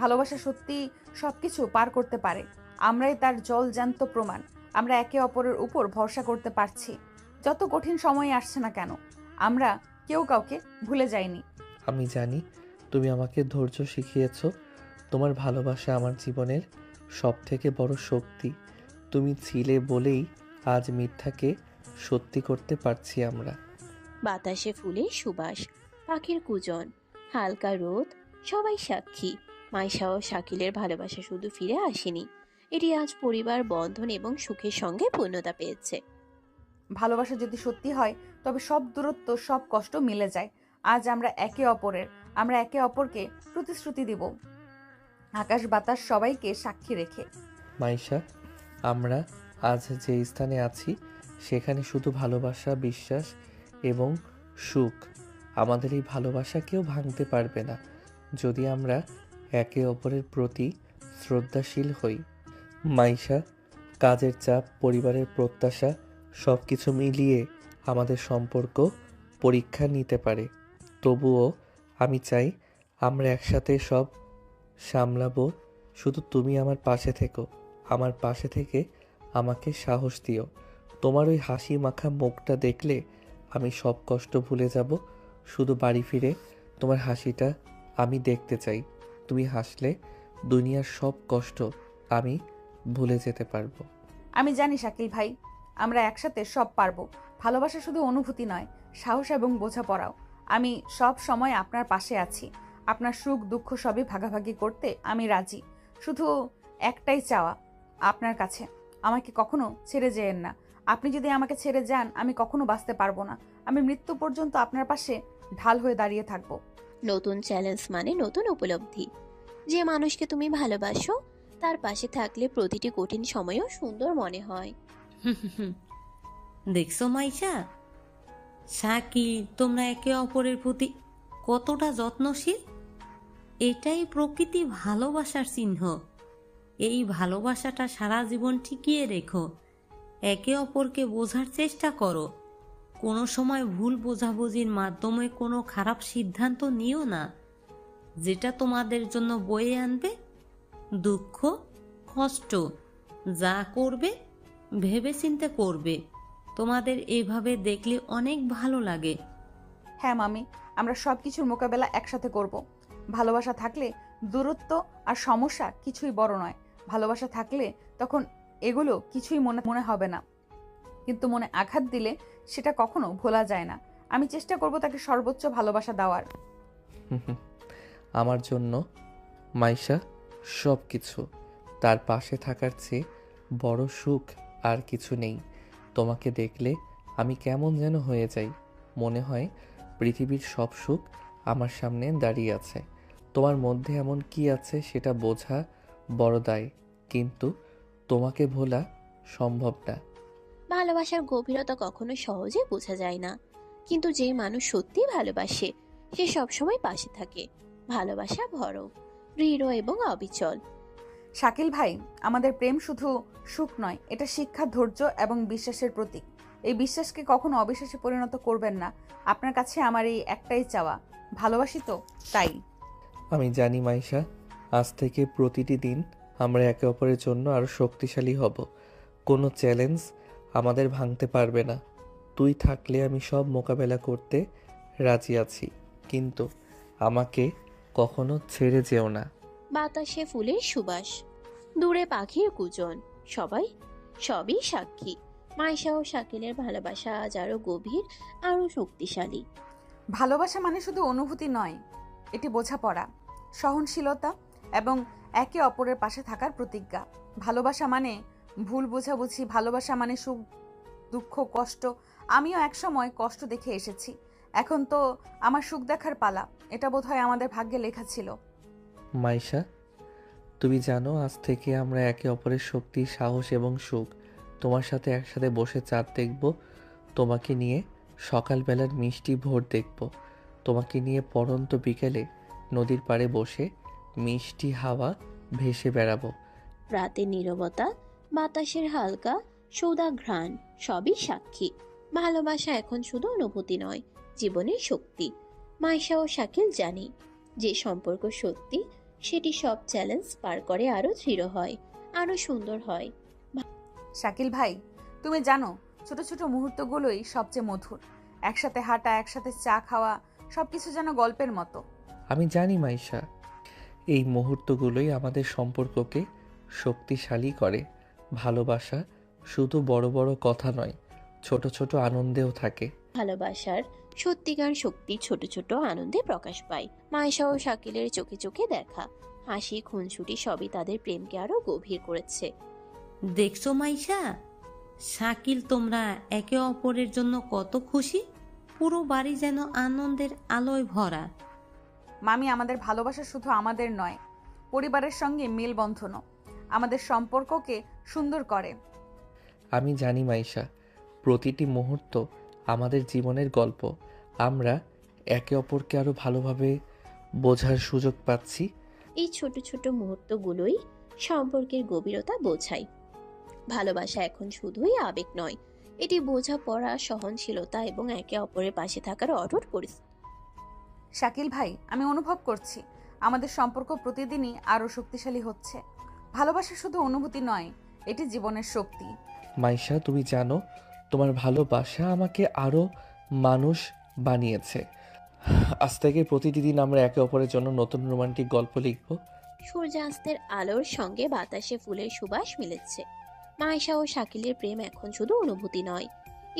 ভালোবাসা সত্যি সব কিছু পার করতে পারে। আমরাই তার জলজ্যান্ত প্রমাণ। আমরা একে অপরের উপর ভরসা করতে পারছি। যত কঠিন সময় আসছে না কেন, আমরা কেউ কাউকে ভুলে যাইনি। আমি জানি তুমি আমাকে ধৈর্য শিখিয়েছ। তোমার ভালোবাসা আমার জীবনের সবথেকে বড় শক্তি। তুমি ছিলে বলেই আজ মিথ্যাকে সত্যি করতে পারছি আমরা। বাতাসে ফুলের সুবাস, পাখির কুজন, হালকা রোদ, সবাই সাক্ষী। মাইশা ও শাকিলের ভালোবাসা শুধু ফিরে আসেনি, এটি আজ পরিবার, বন্ধন এবং সুখের সঙ্গে পূর্ণতা পেয়েছে। ভালোবাসা যদি সত্যি হয় তবে সব দূরত্ব, সব কষ্ট মিলে যায়। আজ আমরা একে অপরকে প্রতিশ্রুতি দিব, আকাশ বাতাস সবাইকে সাক্ষী রেখে। মাইশা, আমরা আজ যে স্থানে আছি সেখানে শুধু ভালোবাসা, বিশ্বাস এবং সুখ। আমাদের এই ভালোবাসা কেউ ভাঙতে পারবে না যদি আমরা একে অপরের প্রতি শ্রদ্ধাশীল হই। মাইশা, কাজের চাপ, পরিবারের প্রত্যাশা সব কিছু মিলিয়ে আমাদের সম্পর্ক পরীক্ষা নিতে পারে। তবুও আমি চাই আমরা একসাথে সব সামলাবো। শুধু তুমি আমার পাশে থেকো। আমার পাশে থেকে আমাকে সাহস দিও। তোমার ওই হাসি মাখা মুখটা দেখলে আমি সব কষ্ট ভুলে যাব। শুধু বাড়ি ফিরে তোমার হাসিটা আমি দেখতে চাই। তুমি হাসলে দুনিয়ার সব কষ্ট আমি ভুলে যেতে পারবো। আমি জানি শাকিল ভাই, আমরা একসাথে সব পারবো। ভালোবাসা শুধু অনুভূতি নয়, সাহস এবং বোঝাপড়াও। আমি সব সময় আপনার পাশে আছি। আপনার সুখ দুঃখ সবই ভাগাভাগি করতে আমি রাজি। শুধু একটাই চাওয়া আপনার কাছে, আমাকে কখনো ছেড়ে যেয়েন না। আপনি যদি আমাকে ছেড়ে যান আমি কখনো বাঁচতে পারবো না। আমি মৃত্যু পর্যন্ত আপনার পাশে ঢাল হয়ে দাঁড়িয়ে থাকবো। নতুন চ্যালেঞ্জ মানে নতুন উপলব্ধি। যে মানুষকে তুমি ভালোবাসো তার পাশে থাকলে প্রতিটি কঠিন সময়ও সুন্দর মনে হয়। দেখছো মাইশা, শাকিল, তোমরা একে অপরের প্রতি কতটা যত্নশীল। এটাই প্রকৃতি ভালোবাসার চিহ্ন। এই ভালোবাসাটা সারা জীবন টিকিয়ে রেখো। একে অপরকে বোঝার চেষ্টা করো। কোনো সময় ভুল বোঝাবুঝির মাধ্যমে কোনো খারাপ সিদ্ধান্ত নিও না, যেটা তোমাদের জন্য বয়ে আনবে দুঃখ, কষ্ট। যা করবে ভেবেচিন্তে করবে। তোমাদের এভাবে দেখলে অনেক ভালো লাগে। হ্যাঁ মামি, আমরা সব কিছুর মোকাবেলা একসাথে করব। ভালোবাসা থাকলে দূরত্ব আর সমস্যা কিছুই বড় নয়। ভালোবাসা থাকলে তখন এগুলো কিছুই মনে হবে না, কিন্তু মনে আঘাত দিলে সেটা কখনো ভোলা যায় না। আমি চেষ্টা করব তাকে সর্বোচ্চ ভালোবাসা দেওয়ার। আমার জন্য মাইশা সব কিছু। তার পাশে থাকার চেয়ে বড় সুখ আর কিছু নেই। তোমাকে দেখলে আমি কেমন যেন হয়ে যাই। মনে হয় পৃথিবীর সব সুখ আমার সামনে দাঁড়িয়ে আছে। তোমার মধ্যে এমন কি আছে সেটা বোঝা বড় দায়, কিন্তু তোমাকে ভোলা সম্ভব না। ভালোবাসার গভীরতা কখনো সহজে বোঝা যায় না, কিন্তু যে মানুষ সত্যি ভালোবাসে সে সবসময় পাশে থাকে। ভালোবাসা ভরো, দৃঢ় এবং অবিচল। শাকিল ভাই, আমাদের প্রেম শুধু সুখ নয়, এটা শিক্ষা, ধৈর্য এবং বিশ্বাসের প্রতীক। এই বিশ্বাসকে কখনো অবিশ্বাসে পরিণত করবেন না। আপনার কাছে আমার এই একটাই চাওয়া, ভালোবাসি তো তাই। আমি জানি মাইশা, আজ থেকে প্রতিটি দিন আমরা একে অপরের জন্য আরো শক্তিশালী হব। কোনো চ্যালেঞ্জ আমাদের ভাঙতে পারবে না। তুই থাকলে আমি সব মোকাবেলা করতে রাজি আছি, কিন্তু আমাকে কখনো ছেড়ে যেও না। বাতাসে ফুলের সুবাস, দূরে পাখির কুজন, সবই সাক্ষী। মাইশা ও শাকিলের ভালোবাসা আজ আরো গভীর, আরো শক্তিশালী। ভালোবাসা মানে শুধু অনুভূতি নয়, এটি বোঝাপড়া, সহনশীলতা এবং একে অপরের পাশে থাকার প্রতিজ্ঞা। ভালোবাসা মানে ভুল বোঝাবুঝি, ভালোবাসা মানে সুখ দুঃখ কষ্ট। আমিও একসময় কষ্ট দেখে এসেছি, এখন তো আমার সুখ দেখার পালা। এটা বোধহয় আমাদের ভাগ্যে লেখা ছিল। মাইশা, তুমি জানো আজ থেকে আমরা একে অপরের শক্তি, সাহস এবং সুখ। তোমার সাথে একসাথে বসে চাঁদ দেখব, তোমাকে নিয়ে সকালবেলার মিষ্টি ভোর দেখব, তোমাকে নিয়ে পড়ন্ত বিকেলে নদীর পাড়ে বসে মিষ্টি হাওয়া ভেসে বেড়াবো। রাতের নীরবতা, বাতাসের হালকা সৌদা ঘ্রাণ সবই সাক্ষী। ভালোবাসা এখন শুধু অনুভূতি নয়, জীবনের শক্তি। মাইশা ও শাকিল জানি যে সম্পর্ক সত্যি, সেটি সব চ্যালেঞ্জ পার করে আরো দৃঢ় হয়, আরো সুন্দর হয়। শাকিল ভাই, তুমি জানো ছোট ছোট মুহূর্তগুলোই সবচেয়ে মধুর। একসাথে হাঁটা, একসাথে চা খাওয়া, সবকিছু যেন গল্পের মতো। আমি জানি মাইশা, এই মুহূর্তগুলোই আমাদের সম্পর্ককে শক্তিশালী করে। ভালোবাসা শুধু বড় বড় কথা নয়, ছোট ছোট আনন্দেও থাকে। ভালোবাসার সত্যিকার শক্তি ছোট ছোট আনন্দে প্রকাশ পায়। মাইশা ও শাকিলের চোখে চোখে দেখা, হাসি, খুনসুটি সবই তাদের প্রেমকে আরো গভীর করেছে। দেখছো মাইশা, শাকিল তোমরা একে অপরের জন্য কত খুশি। পুরো বাড়ি যেন আনন্দের আলোয় ভরা। মামি, আমাদের ভালোবাসা শুধু আমাদের নয়, পরিবারের সঙ্গে মেলবন্ধনও আমাদের সম্পর্ককে সুন্দর করে। আমি জানি মাইশা, প্রতিটি মুহূর্ত আমাদের জীবনের গল্প। আমরা একে অপরকে আরো ভালোভাবে বোঝার সুযোগ পাচ্ছি। এই ছোট ছোট মুহূর্তগুলোই সম্পর্কের গভীরতা বোঝায়। ভালোবাসা এখন শুধুই আবেগ নয়, এটি বোঝাপড়া, সহনশীলতা এবং একে অপরের পাশে থাকার অটুট পরিস্থিতি। শাকিল ভাই, আমি অনুভব করছি আমাদের সম্পর্ক প্রতিদিনই আরো শক্তিশালী হচ্ছে। ভালোবাসা শুধু অনুভূতি নয়, এটি জীবনের শক্তি। মাইশা, তুমি জানো তোমার ভালোবাসা আমাকে আরো মানুষ বানিয়েছে। আজ থেকে প্রতিটি দিন আমরা একে অপরের জন্য নতুন রোমান্টিক গল্প লিখব। সূর্যাস্তের আলোর সঙ্গে বাতাসে ফুলের সুবাস মিলেছে। মাইশা ও শাকিলের প্রেম এখন শুধু অনুভূতি নয়,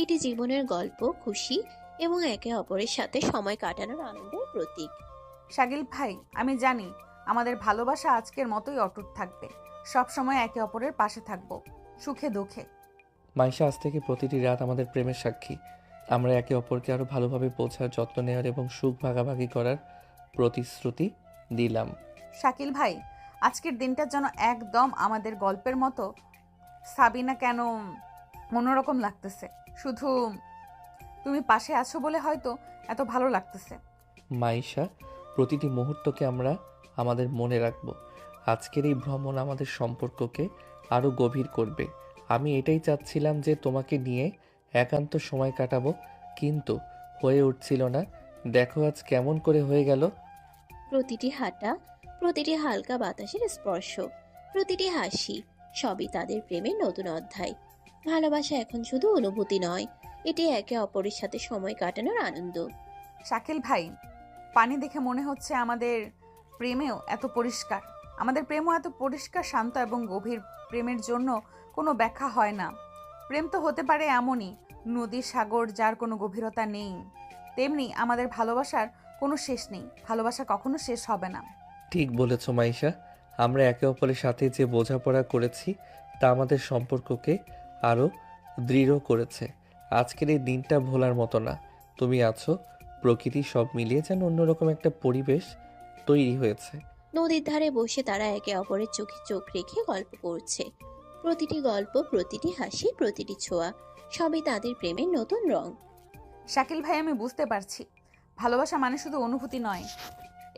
এটি জীবনের গল্প, খুশি এবং একে অপরের সাথে সময় কাটানোর আনন্দের প্রতীক। শাকিল ভাই, আমি জানি আমাদের ভালোবাসা আজকের মতোই অটুট থাকবে। সব সময় একে অপরের পাশে থাকবো, সুখে দুঃখে। মাইশা, আজ থেকে প্রতিটি রাত আমাদের প্রেমের সাক্ষী। আমরা একে অপরকে আরো ভালোভাবে বোঝার, যত্ন নেওয়ার এবং সুখ ভাগাভাগি করার প্রতিশ্রুতি দিলাম। শাকিল ভাই, আজকের দিনটা যেন একদম আমাদের গল্পের মতো। সাবিনা, কেন অন্যরকম লাগতেছে? শুধু তুমি পাশে আছো বলে হয়তো এত ভালো লাগতেছে। মাইশা, প্রতিটি মুহূর্তকে আমরা আমাদের মনে রাখব। আজকের এই ভ্রমণ আমাদের সম্পর্ককে আরো গভীর করবে। আমি এটাই চাচ্ছিলাম যে তোমাকে নিয়ে একান্ত সময় কাটাবো, কিন্তু হয়ে উঠছিল না। দেখো আজ কেমন করে হয়ে গেল। প্রতিটি হাঁটা, প্রতিটি হালকা বাতাসের স্পর্শ, প্রতিটি হাসি সবই তাদের প্রেমের নতুন অধ্যায়। ভালোবাসা এখন শুধু অনুভূতি নয়, এটি একে অপরের সাথে সময় কাটানোর আনন্দ। শাকিল ভাই, পানি দেখে মনে হচ্ছে আমাদের প্রেমেও এত পরিষ্কার। আমাদের প্রেমও এত পরিষ্কার, শান্ত এবং গভীর। প্রেমের জন্য কোনো ব্যাখ্যা হয় না। প্রেম তো হতে পারে এমনই নদী, সাগর, যার কোনো গভীরতা নেই। তেমনি আমাদের ভালোবাসার কোনো শেষ নেই, ভালোবাসা কখনো শেষ হবে না। ঠিক বলেছ মাইশা, আমরা একে অপরের সাথে যে বোঝাপড়া করেছি তা আমাদের সম্পর্ককে আরো দৃঢ় করেছে। আজকের এই দিনটা ভোলার মতো না। তুমি আছো, প্রকৃতি সব মিলিয়ে যেন অন্যরকম একটা পরিবেশ তৈরি হয়েছে। নদীর ধারে বসে তারা একে অপরের চোখে চোখ রেখে গল্প করছে। প্রতিটি গল্প, প্রতিটি হাসি, প্রতিটি ছোঁয়া সবই তাদের প্রেমের নতুন রং। শাকিল ভাই, আমি বুঝতে পারছি ভালোবাসা মানে শুধু অনুভূতি নয়,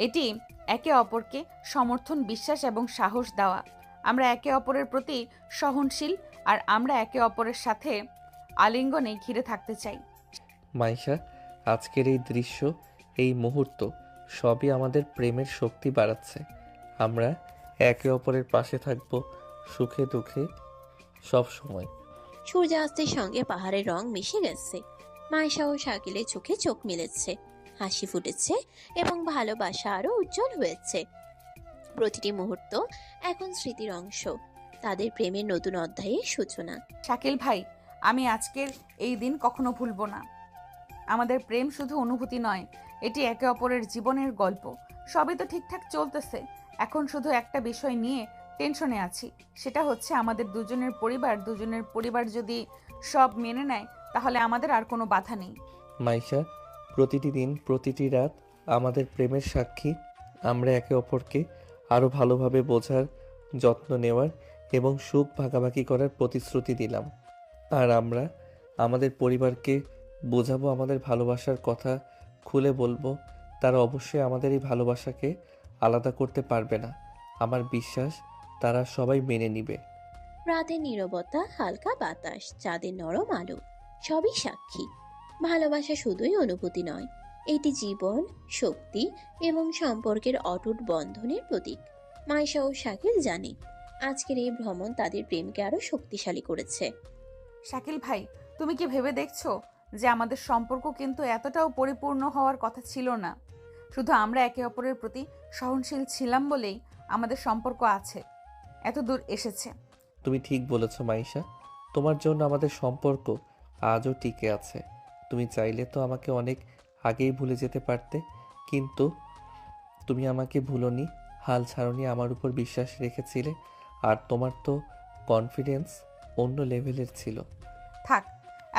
এটি একে অপরকে সমর্থন, বিশ্বাস এবং সাহস দেওয়া। আমরা একে অপরের প্রতি সহনশীল, আর আমরা একে অপরের সাথে আলিঙ্গনে ঘিরে থাকতে চাই। মাইশা, আজকের এই দৃশ্য, এই মুহূর্ত সবই আমাদের প্রেমের শক্তি বাড়াচ্ছে। আমরা একে অপরের পাশে থাকবো, সুখে দুঃখে সব সময়। সূর্যাস্তের সঙ্গে পাহাড়ের রং মিশে গেছে। মাইশা ও শাকিলের চোখে চোখ মিলেছে, হাসি ফুটেছে এবং ভালোবাসা আরো উজ্জ্বল হয়েছে। প্রতিটি মুহূর্ত এখন স্মৃতির অংশ, তাদের প্রেমের নতুন অধ্যায়ের সূচনা। শাকিল ভাই, আমি আজকের এই দিন কখনো ভুলবো না। আমাদের প্রেম শুধু অনুভূতি নয়, এটি একে অপরের জীবনের গল্প। সবই তো ঠিকঠাক চলতেছে। এখন শুধু একটা বিষয় নিয়ে টেনশনে আছি, সেটা হচ্ছে আমাদের দুজনের পরিবার যদি সব মেনে নেয় তাহলে আমাদের আর কোনো বাধা নেই। মাইশা, প্রতিটি দিন প্রতিটি রাত আমাদের প্রেমের সাক্ষী। আমরা একে অপরকে আরও ভালোভাবে বোঝার, যত্ন নেওয়ার এবং সুখ ভাগাভাগি করার প্রতিশ্রুতি দিলাম। আর আমরা আমাদের পরিবারকে বোঝাবো, আমাদের ভালোবাসার কথা খুলে বলবো। তারা অবশ্যই আমাদের এই ভালোবাসাকে আলাদা করতে পারবে না। আমার বিশ্বাস তারা সবাই মেনে নিবে। রাতের নীরবতা, হালকা বাতাস, চাঁদের নরম আলো সবই সাক্ষী। ভালোবাসা শুধুই অনুভূতি নয়, এটি জীবন, শক্তি এবং সম্পর্কের অটুট বন্ধনের প্রতীক। মাইশা ও শাকিল জানে আজকের এই ভ্রমণ তাদের প্রেমকে আরো শক্তিশালী করেছে। শাকিল ভাই, তুমি কি ভেবে দেখছো যে আমাদের সম্পর্ক কিন্তু এতটাও পরিপূর্ণ হওয়ার কথা ছিল না? শুধু আমরা একে অপরের প্রতি সহনশীল ছিলাম বলেই আমাদের সম্পর্ক আছে, এত দূর এসেছে। তুমি ঠিক বলেছ মাইশা, তোমার জন্য আমাদের সম্পর্ক আজও টিকে আছে। তুমি চাইলে তো আমাকে অনেক আগেই ভুলে যেতে পারতে, কিন্তু তুমি আমাকে ভুলোনি, হাল ছাড়নি, আমার উপর বিশ্বাস রেখেছিলে। আর তোমার তো কনফিডেন্স অন্য লেভেলের ছিল। থাক,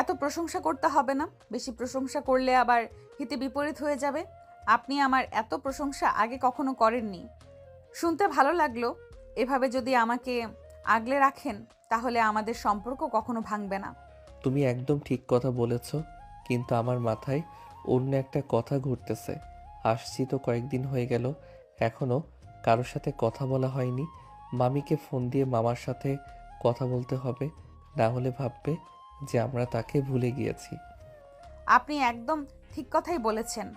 এত প্রশংসা করতে হবে না। বেশি প্রশংসা করলে আবার হিতে বিপরীত হয়ে যাবে। আপনি আমার এত প্রশংসা আগে কখনো করেননি। শুনতে ভালো লাগলো। এভাবে যদি আমাকে আগলে রাখেন তাহলে আমাদের সম্পর্ক কখনো ভাঙবে না। তুমি একদম ঠিক কথা বলেছ, কিন্তু আমার মাথায় অন্য একটা কথা ঘুরতেছে। আসছি তো কয়েকদিন হয়ে গেল, এখনো কারোর সাথে কথা বলা হয়নি। মামিকে ফোন দিয়ে মামার সাথে কথা বলতে হবে, না হলে ভাববে যে আমরা তাকে ভুলে গিয়েছি। আপনি একদম ঠিক কথাই বলেছেন।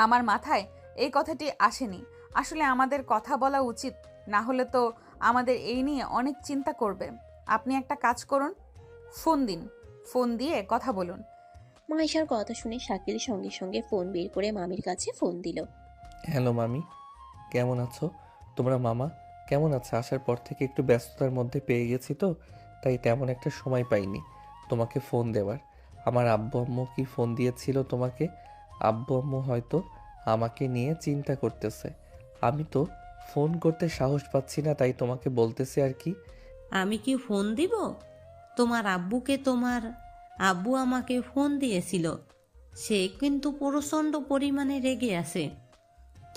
আমার মাথায় এই কথাটি আসেনি। আসলে আমাদের কথা বলা উচিত, না হলে তো আমাদের এই নিয়ে অনেক চিন্তা করবে। আপনি একটা কাজ করুন, ফোন দিন, ফোন দিয়ে কথা বলুন। মাইশার কথা শুনে শাকিল সঙ্গে সঙ্গে ফোন বের করে মামির কাছে ফোন দিল। হ্যালো মামি, কেমন আছো তোমরা? মামা কেমন আছে? আসার পর থেকে একটু ব্যস্ততার মধ্যে পেয়ে গেছি, তো তাই তেমন একটা সময় পাইনি তোমাকে ফোন দেওয়ার। আমার আব্বু আম্মু কি ফোন দিয়েছিল তোমাকে? আব্বু আম্মু হয়তো আমাকে নিয়ে চিন্তা করতেছে। আমি তো ফোন করতে সাহস পাচ্ছি না, তাই তোমাকে বলতেছি আর কি। আমি কি ফোন দিব? তোমার আব্বুকে তোমার আব্বু আমাকে ফোন দিয়েছিল। সে কিন্তু প্রচণ্ড পরিমাণে রেগে আছে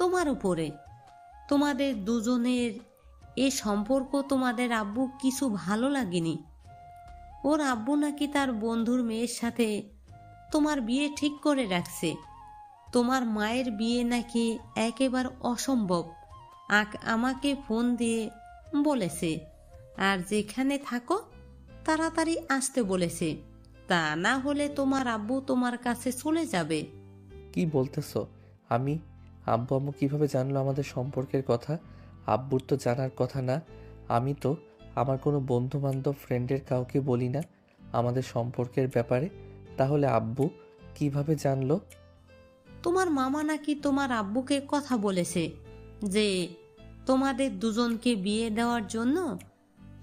তোমার উপরে। তোমাদের দুজনের এ সম্পর্ক তোমাদের আব্বু কিছু ভালো লাগেনি। ওর আব্বু নাকি তার বন্ধুর মেয়ের সাথে তোমার বিয়ে ঠিক করে রাখছে। তোমার মায়ের বিয়ে নাকি একেবারে অসম্ভব। আমাকে ফোন দিয়ে বলেছে, আর যেখানে থাকো তাড়াতাড়ি আসতে বলেছে, তা না হলে তোমার আব্বু তোমার কাছে চলে যাবে। কি বলতেছো? আমি আব্বু আম্মু কিভাবে জানলো আমাদের সম্পর্কের কথা? আব্বুর তো জানার কথা না। আমি তো আমার কোনো বন্ধু বান্ধব ফ্রেন্ডের কাউকে বলি না আমাদের সম্পর্কের ব্যাপারে। তাহলে আব্বু কিভাবে জানলো? তোমার মামা নাকি তোমার আব্বুকে কথা বলেছে যে তোমাদের দুজনকে বিয়ে দেওয়ার জন্য।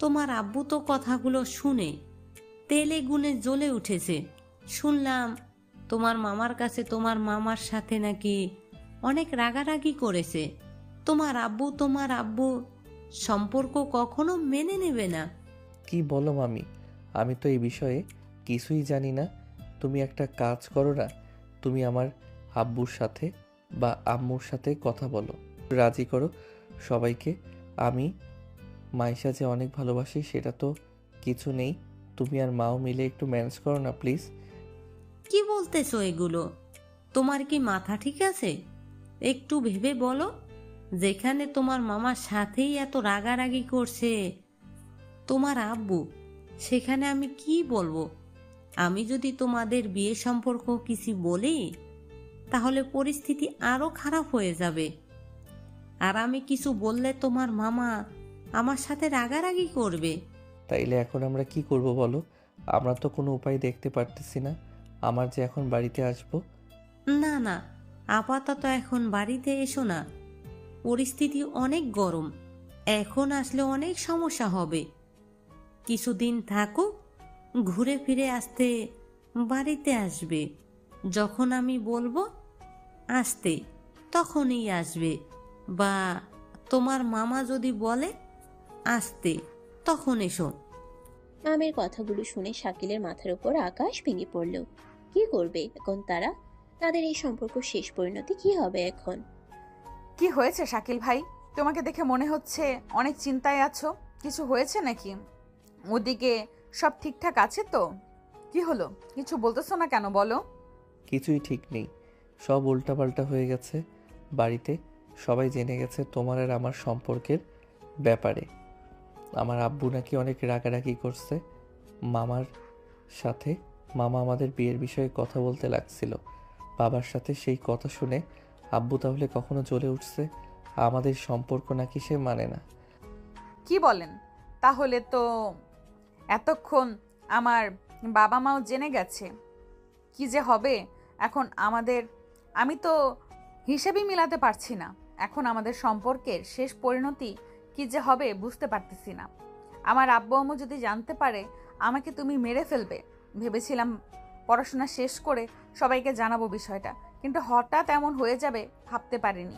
তোমার আব্বু তো কথাগুলো শুনে তেলে গুনে জ্বলে উঠেছে। শুনলাম তোমার মামার কাছে তোমার মামার সাথে নাকি অনেক রাগারাগি করেছে। তোমার আব্বু সম্পর্ক কখনো মেনে নেবে না। কি বলো মামি? আমি তো এই বিষয়ে কিছুই জানি না। তুমি একটা কাজ করো না, তুমি আমার আব্বুর সাথে বা আম্মুর সাথে কথা বলো, রাজি করো সবাইকে। আমি মাইশা যে অনেক ভালোবাসি সেটা তো কিছু নেই। তুমি আর মাও মিলে একটু ম্যানেজ করো না প্লিজ। কি বলতেছো এগুলো? তোমার কি মাথা ঠিক আছে? একটু ভেবে বলো। যেখানে তোমার মামার সাথেই এত রাগারাগি করছে তোমার আব্বু, সেখানে আমি কি বলবো? আমি যদি তোমাদের বিয়ে সম্পর্ক কিছু বলি তাহলে পরিস্থিতি আরো খারাপ হয়ে যাবে। আর আমি কিছু বললে তোমার মামা আমার সাথে রাগারাগি করবে। তাইলে এখন আমরা কি করব বলো? আমরা তো কোনো উপায় দেখতে পারতেছি না। আমার যে এখন বাড়িতে আসবো। না না, আপাতত এখন বাড়িতে এসো না। পরিস্থিতি অনেক গরম, এখন আসলে অনেক সমস্যা হবে। কিছুদিন থাকো, ঘুরে ফিরে আসতে বাড়িতে আসবে। যখন আমি বলবো আসতে তখনই আসবে। বা তোমার মামা যদি বলে আসতে, তখন এসো। মামের কথাগুলো শুনে শাকিলের মাথার উপর আকাশ ভেঙে পড়ল। কি করবে এখন তারা? তাদের এই সম্পর্ক শেষ পরিণতি কি হবে এখন? কি হয়েছে শাকিল ভাই? তোমাকে দেখে মনে হচ্ছে অনেক চিন্তায় আছো। কিছু হয়েছে নাকি? ওদিকে সব ঠিকঠাক আছে তো? কি হলো? কিছু বলতেছো না কেন, বলো। কিছুই ঠিক নেই, সব উল্টাপাল্টা হয়ে গেছে। বাড়িতে সবাই জেনে গেছে তোমার আর আমার সম্পর্কের ব্যাপারে। আমার আব্বু নাকি অনেক রাগারাগি করছে মামার সাথে। মামা আমাদের বিয়ের বিষয়ে কথা বলতে লাগছিল বাবার সাথে। সেই কথা শুনে আব্বু তাহলে কখনো জ্বলে উঠছে। আমাদের সম্পর্ক নাকি সে মানে না। কি বলেন? তাহলে তো এতক্ষণ আমার বাবা মাও জেনে গেছে। কি যে হবে এখন আমাদের, আমি তো হিসেবই মিলাতে পারছি না। এখন আমাদের সম্পর্কের শেষ পরিণতি কি যে হবে বুঝতে পারতেছি না। আমার আব্বু আম্মু যদি জানতে পারে আমাকে তুমি মেরে ফেলবে। ভেবেছিলাম পড়াশোনা শেষ করে সবাইকে জানাবো বিষয়টা, কিন্তু হঠাৎ এমন হয়ে যাবে ভাবতে পারিনি।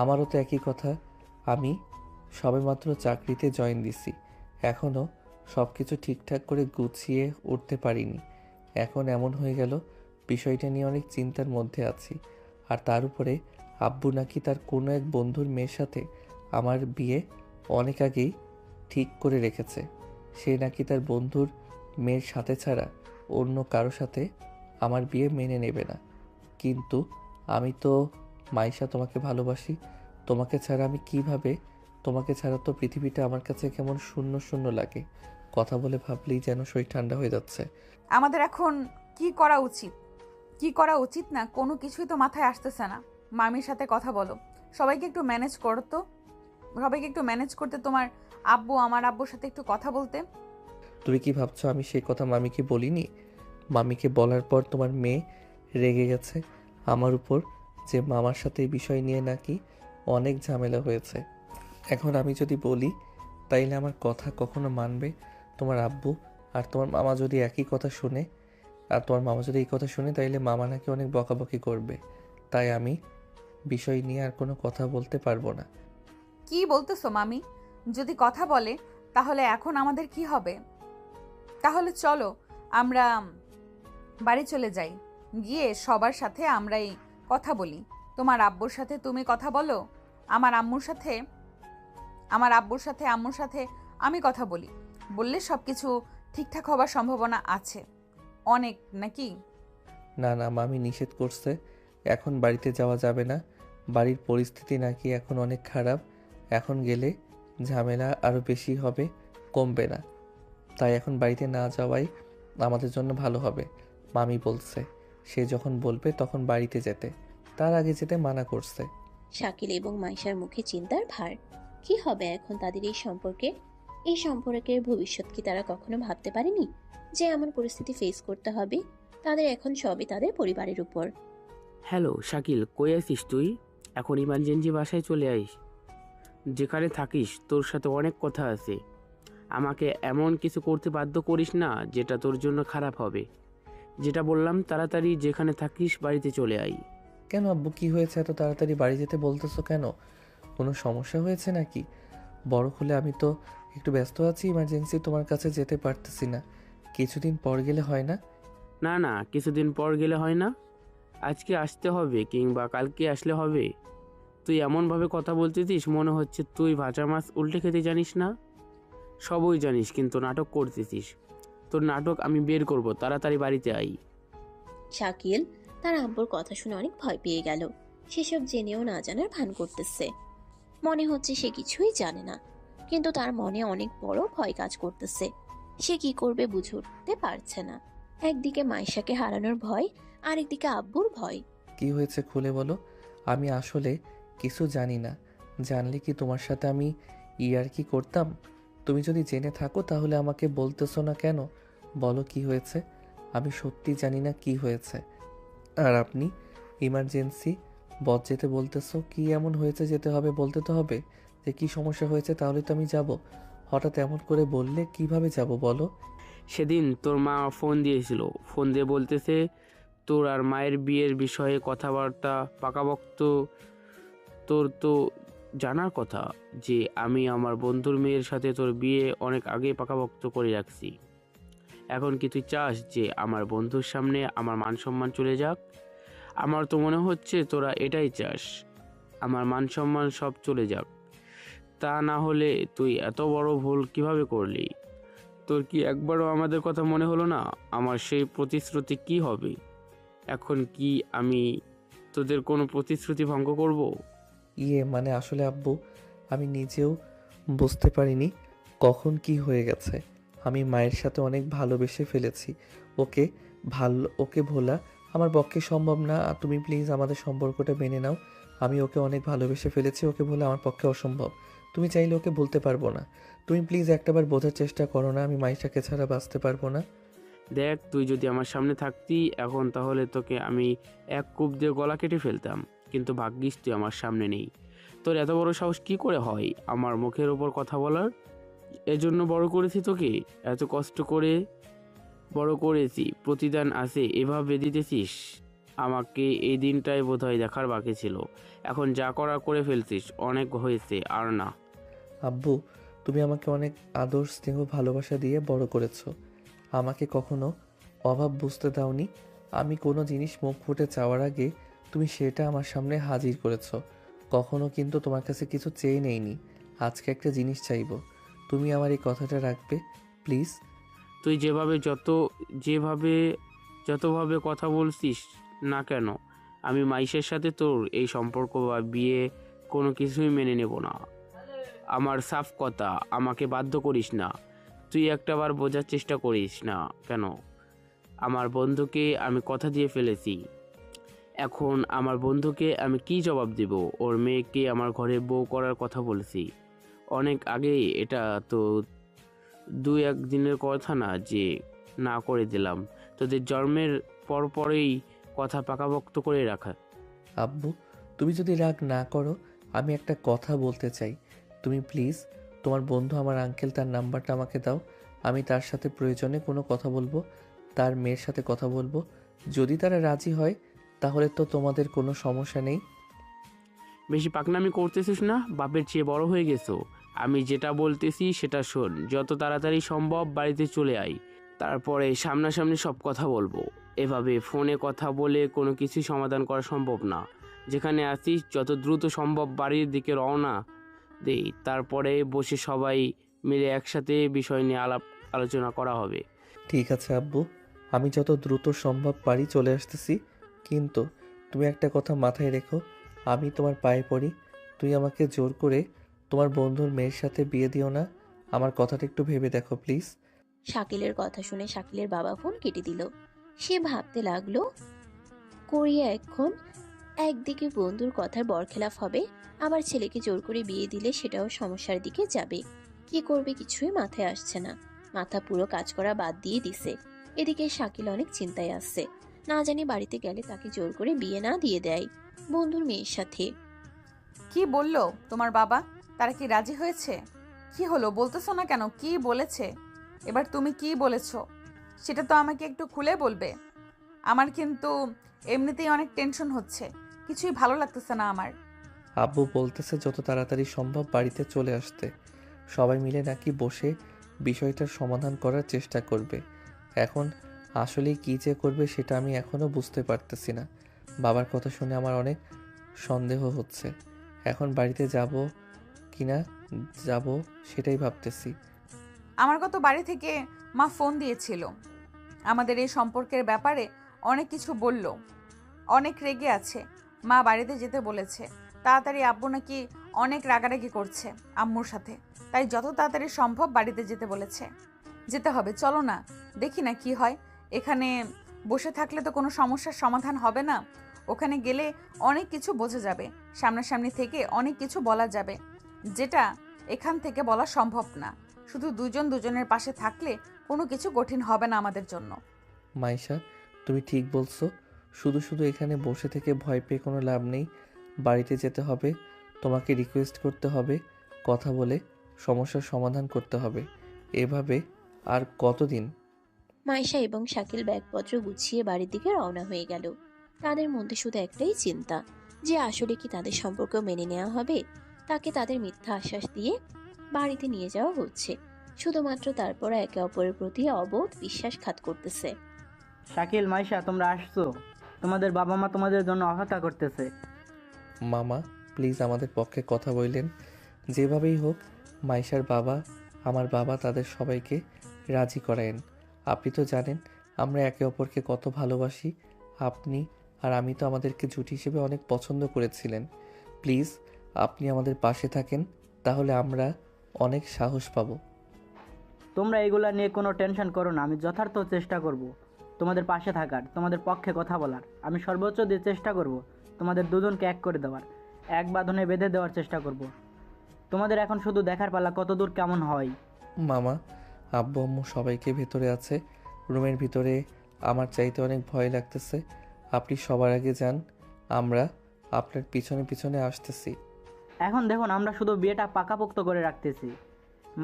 আমারও তো একই কথা। আমি সবেমাত্র চাকরিতে জয়েন দিছি, এখনও সব কিছু ঠিকঠাক করে গুছিয়ে উঠতে পারিনি। এখন এমন হয়ে গেল, বিষয়টা নিয়ে অনেক চিন্তার মধ্যে আছি। আর তার উপরে আব্বু নাকি তার কোনো এক বন্ধুর মেয়ের সাথে আমার বিয়ে অনেক আগেই ঠিক করে রেখেছে। সে নাকি তার বন্ধুর মেয়ের সাথে ছাড়া অন্য কারো সাথে আমার বিয়ে মেনে নেবে না। কিন্তু আমি তো মাইশা তোমাকে ভালোবাসি। তোমাকে ছাড়া আমি কিভাবে? তোমাকে ছাড়া তো পৃথিবীটা আমার কাছে কেমন শূন্য শূন্য লাগে। কথা বলে ভাবলেই যেন শরীর ঠান্ডা হয়ে যাচ্ছে। আমাদের এখন কি করা উচিত, কি করা উচিত না কোনো কিছুই তো মাথায় আসতেছে না। মামির সাথে কথা বলো, সবাইকে একটু ম্যানেজ করো তো। সবাইকে একটু ম্যানেজ করতে তোমার আব্বু, আমার আব্বুর সাথে একটু কথা বলতে। তুমি কি ভাবছো আমি সেই কথা মামিকে বলিনি? মামিকে বলার পর তোমার মেয়ে রেগে গেছে আমার উপর, যে মামার সাথে এই বিষয় নিয়ে নাকি অনেক ঝামেলা হয়েছে। এখন আমি যদি বলি তাইলে আমার কথা কখনো মানবে তোমার আব্বু? আর তোমার মামা যদি একই কথা শুনে, আর তোমার মামা যদি এই কথা শুনে, তাইলে মামা নাকি অনেক বকাবকি করবে। তাই আমি বিষয় নিয়ে আর কোনো কথা বলতে পারবো না। কি বলতেছো মামি? যদি কথা বলে তাহলে এখন আমাদের কি হবে? তাহলে চলো আমরা বাড়ি চলে যাই, গিয়ে সবার সাথে আমরাই কথা বলি। তোমার আব্বুর সাথে তুমি কথা বলো, আমার আম্মুর সাথে, আমার আব্বুর সাথে আম্মুর সাথে আমি কথা বলি। বললে সব কিছু ঠিকঠাক হবার সম্ভাবনা আছে অনেক, নাকি? না না, মামি নিষেধ করছে, এখন বাড়িতে যাওয়া যাবে না। বাড়ির পরিস্থিতি নাকি এখন অনেক খারাপ। এখন গেলে ঝামেলা আরও বেশি হবে, কমবে না। তাই এখন বাড়িতে না যাওয়াই আমাদের জন্য ভালো হবে। মামি বলছে সে যখন বলবে তখন বাড়িতে যেতে, তার আগে যেতে মানা করছে। শাকিল এবং মাইশার মুখে চিন্তার ভার। কি হবে এখন তাদের এই সম্পর্কে? এই সম্পর্কের ভবিষ্যৎ কি তারা কখনো ভাবতে পারেনি যে এমন পরিস্থিতি ফেস করতে হবে? তাদের এখন সবই তাদের পরিবারের উপর। হ্যালো শাকিল, কই আছিস তুই? এখন ইমার্জেন্সি বাসায় চলে আইস। যেখানে থাকিস তোর সাথে অনেক কথা আছে। আমাকে এমন কিছু করতে বাধ্য করিস না যেটা তোর জন্য খারাপ হবে। যেটা বললাম, তাড়াতাড়ি যেখানে থাকিস বাড়িতে চলে আই। কেন আব্বু, কি হয়েছে এত তাড়াতাড়ি বাড়ি যেতে বলতেছো কেন? কোনো সমস্যা হয়েছে নাকি? বড় হলে আমি তো একটু ব্যস্ত আছি, ইমার্জেন্সি তোমার কাছে যেতে পারতেছি না। কিছুদিন পর গেলে হয় না? না না, কিছুদিন পর গেলে হয় না। আজকে আসতে হবে কিংবা কালকে আসলে হবে। তুই এমনভাবে কথা বলতেছিস মনে হচ্ছে তুই ভাজা মাছ উল্টে খেতে জানিস না। সবই জানিস কিন্তু নাটক করতেছিস। তোর নাটক আমি বের করব, তাড়াতাড়ি বাড়িতে আই। শাকিল তার আব্বুর কথা শুনে অনেক ভয় পেয়ে গেল। সেসব জেনেও না জানার ভান করতেছে। মনে হচ্ছে সে কিছুই জানে না, কিন্তু তার মনে অনেক বড় ভয় কাজ করতেছে। সে কি করবে বুঝে উঠতে পারছে না। একদিকে মাইশাকে হারানোর ভয়, আরেকদিকে আব্বুর ভয়। কি হয়েছে খুলে বলো। আমি আসলে কিছু জানি না। জানলে কি তোমার সাথে আমি ইয়ার্কি করতাম? তুমি যদি জেনে থাকো তাহলে আমাকে বলতেছো না কেন? বলো কি হয়েছে। আমি সত্যি জানি না কি হয়েছে। আর আপনি ইমার্জেন্সি বস যেতে বলতেছো, কি এমন হয়েছে যেতে হবে? বলতে তো হবে যে কি সমস্যা হয়েছে, তাহলে তো আমি যাব। হঠাৎ এমন করে বললে কিভাবে যাব বলো? সেদিন তোর মা ফোন দিয়েছিল, ফোন দিয়ে বলতেছে তোর আর মায়ের বিয়ের বিষয়ে কথাবার্তা পাকাপোক্ত। তোর তো জানার কথা যে আমি আমার বন্ধুর মেয়ের সাথে তোর বিয়ে অনেক আগে পাকাপোক্ত করে রাখছি। এখন কি তুই চাস যে আমার বন্ধুর সামনে আমার মান সম্মান চলে যাক? আমার তো মনে হচ্ছে তোরা এটাই চাস, আমার মান সম্মান সব চলে যাক। তা না হলে তুই এত বড় ভুল কিভাবে করলি? তোর কি একবারও আমাদের কথা মনে হলো না? আমার সেই প্রতিশ্রুতি কি হবে? এখন কি আমি তোদের কোনো প্রতিশ্রুতি ভঙ্গ করব? মানে আসলে আব্বু, আমি নিজেও বুঝতে পারিনি কখন কি হয়ে গেছে। আমি মায়ের সাথে অনেক ভালোবেসে ফেলেছি। ওকে ওকে ভোলা আমার পক্ষে সম্ভব না। আর তুমি প্লিজ আমাদের সম্পর্কটা মেনে নাও। আমি ওকে অনেক ভালোবেসে ফেলেছি, ওকে ভোলা আমার পক্ষে অসম্ভব। তুমি চাইলে ওকে ভুলতে পারবো না। তুমি প্লিজ একটাবার বোঝার চেষ্টা করো না, আমি মাইশাকে ছাড়া বাঁচতে পারবো না। দেখ, তুই যদি আমার সামনে থাকতি এখন, তাহলে তোকে আমি এক কূপ দিয়ে গলা কেটে ফেলতাম। কিন্তু ভাগ্যিস তুই আমার সামনে নেই। তোর এত বড় সাহস কি করে হয় আমার মুখের ওপর কথা বলার? এজন্য বড় করেছি তোকে, এত কষ্ট করে বড় করেছি, প্রতিদান আছে এভাবে দিতেছিস আমাকে? এই দিনটাই বোধহয় দেখার বাকি ছিল। এখন যা করা করে ফেলছিস, অনেক হয়েছে, আর না। আব্বু, তুমি আমাকে অনেক আদর স্নেহ ভালোবাসা দিয়ে বড় করেছো। আমাকে কখনো অভাব বুঝতে দাওনি। আমি কোনো জিনিস মুখ ফুটে চাওয়ার আগে তুমি সেটা আমার সামনে হাজির করেছো। কখনো কিন্তু তোমার কাছে কিছু চেয়ে নেইনি। আজকে একটা জিনিস চাইবো, তুমি আমার এই কথাটা রাখবে প্লিজ? তুই যতভাবে কথা বলছিস না কেন, আমি মাইশের সাথে তোর এই সম্পর্ক বা বিয়ে কোনো কিছুই মেনে নেব না। আমার সাফ কথা, আমাকে বাধ্য করিস না। তুই একটাবার বোঝার চেষ্টা করিস না কেন? আমার বন্ধুকে আমি কথা দিয়ে ফেলেছি। এখন আমার বন্ধুকে আমি কি জবাব দেব? ওর মেয়েকে আমার ঘরে বউ করার কথা বলেছি অনেক আগেই। এটা তো 2-1 দিনের কথা না যে না করে দিলাম। তোদের জন্মের পরপরেই কথা পাকাপোক্ত করে রাখা। আব্বু, তুমি যদি রাগ না করো, আমি একটা কথা বলতে চাই। তুমি প্লিজ তোমার বন্ধু আমার আঙ্কেল, তার নাম্বারটা আমাকে দাও। আমি তার সাথে প্রয়োজনে কোনো কথা বলবো, তার মেয়ের সাথে কথা বলবো। যদি তারা রাজি হয় তাহলে তো তোমাদের কোনো সমস্যা নেই। বেশি পাকনামি করতেছিস না? বাপের চেয়ে বড় হয়ে গেছো। আমি যেটা বলতেছি সেটা শোন। যত তাড়াতাড়ি সম্ভব বাড়িতে চলে আয়, তারপরে সামনাসামনি সব কথা বলবো। এভাবে ফোনে কথা বলে কোনো কিছু সমাধান করা সম্ভব না। যেখানে আছিস যত দ্রুত সম্ভব বাড়ির দিকে রওনা দেই, তারপরে বসে সবাই মিলে একসাথে বিষয় নিয়ে আলোচনা করা হবে। ঠিক আছে আব্বু, আমি যত দ্রুত সম্ভব পারি চলে আসতেছি। কিন্তু তুমি একটা কথা মাথায় রেখো, আমি তোমার পায়ে পড়ি, তুই আমাকে জোর করে তোমার বন্ধুর মেয়ের সাথে বিয়ে দিও না। আমার কথাটা একটু ভেবে দেখো প্লিজ। শাকিলের কথা শুনে শাকিলের বাবা ফোন কেটে দিল। সে ভাবতে লাগলো, করিয়া এখন একদিকে বন্ধুর কথার বরখেলাপ হবে, আবার ছেলেকে জোর করে বিয়ে দিলে সেটাও সমস্যার দিকে যাবে। কি করবে কিছুই মাথায় আসছে না। মাথা পুরো কাজ করা বাদ দিয়ে দিছে। এদিকে শাকিল অনেক চিন্তায় আসছে, না জানি বাড়িতে গেলে তাকে জোর করে বিয়ে না দিয়ে দেয় বন্ধুর মেয়ের সাথে। কি বললো তোমার বাবা? তারা কি রাজি হয়েছে? কি হলো বলতেছো না কেন? কি বলেছে? এবার তুমি কি বলেছো সেটা তো আমাকে একটু খুলে বলবে। আমার কিন্তু এমনিতেই অনেক টেনশন হচ্ছে, কিছুই ভালো লাগতেছে না আমার। আব্বু বলতেছে যত তাড়াতাড়ি সম্ভব বাড়িতে চলে আসতে। সবাই মিলে নাকি বসে বিষয়টার সমাধান করার চেষ্টা করবে। এখন আসলে কি যে করবে সেটা আমি এখনও বুঝতে পারতেছি না। বাবার কথা শুনে আমার অনেক সন্দেহ হচ্ছে। এখন বাড়িতে যাব কিনা যাব সেটাই ভাবতেছি। আমার কত বাড়ি থেকে মা ফোন দিয়েছিল, আমাদের এই সম্পর্কের ব্যাপারে অনেক কিছু বলল, অনেক রেগে আছে। মা বাড়িতে যেতে বলেছে। তাড়াতাড়ি আব্বু নাকি অনেক রাগারাগি করছে আম্মুর সাথে, তাই যত তাড়াতাড়ি সম্ভব বাড়িতে যেতে বলেছে। যেতে হবে, চলো না, দেখি না কি হয়। এখানে বসে থাকলে তো কোনো সমস্যার সমাধান হবে না। ওখানে গেলে অনেক কিছু বোঝা যাবে, সামনাসামনি থেকে অনেক কিছু বলা যাবে, যেটা এখান থেকে বলা সম্ভব না। শুধু দুজন দুজনের পাশে থাকলে কোনো কিছু কঠিন হবে না আমাদের জন্য। মাইশা, তুমি ঠিক বলছো। শুধু শুধু এখানে বসে থেকে ভয় পেয়ে কোনো লাভ নেই। বাড়িতে যেতে হবে, তোমাকে রিকোয়েস্ট করতে হবে, কথা বলে সমস্যার সমাধান করতে হবে। এভাবে আর কতদিন? মাইশা এবং শাকিল ব্যাগপত্র গুছিয়ে বাড়ির দিকে রওনা হয়ে গেল। তাদের মধ্যে শুধু একটাই চিন্তা, যে আসলে কি তাদের সম্পর্ক মেনে নেওয়া হবে, তাকে তাদের মিথ্যা আশ্বাস দিয়ে বাড়িতে নিয়ে যাওয়া হচ্ছে, শুধুমাত্র তারপর একে অপরের প্রতি অবোধ বিশ্বাসঘাত করতেছে। শাকিল, মাইশা, তোমরা আসছো? তোমাদের বাবা মা তোমাদের জন্য অপেক্ষা করতেছে। মামা প্লিজ আমাদের পক্ষে কথা বললেন, যেভাবেই হোক মাইশার বাবা, আমার বাবা, তাদের সবাইকে রাজি করায়েন। আপনি তো জানেন আমরা একে অপরকে কত ভালোবাসি। আপনি আর আমি তো আমাদেরকে জুটি হিসেবে অনেক পছন্দ করেছিলেন। প্লিজ আপনি আমাদের পাশে থাকেন, তাহলে আমরা অনেক সাহস পাবো। তোমরা এগুলা নিয়ে কোনো টেনশন করো না, আমি যথার্থ চেষ্টা করব তোমাদের পাশে থাকার, তোমাদের পক্ষে কথা বলার। আমি সর্বোচ্চ দিয়ে চেষ্টা করব তোমাদের দুজনকে এক করে দেওয়ার, এক বাঁধনে বেঁধে দেওয়ার চেষ্টা করব। তোমাদের এখন শুধু দেখার পালা কতদূর কেমন হয়। মামা, আব্বু আম্মু সবাইকে ভেতরে আছে, রুমের ভিতরে আমার চাইতে অনেক ভয় লাগতেছে। আপনি সবার আগে যান, আমরা আপনার পিছনে পিছনে আসতেছি। এখন দেখুন, আমরা শুধু বিয়েটা পাকাপোক্ত করে রাখতেছি।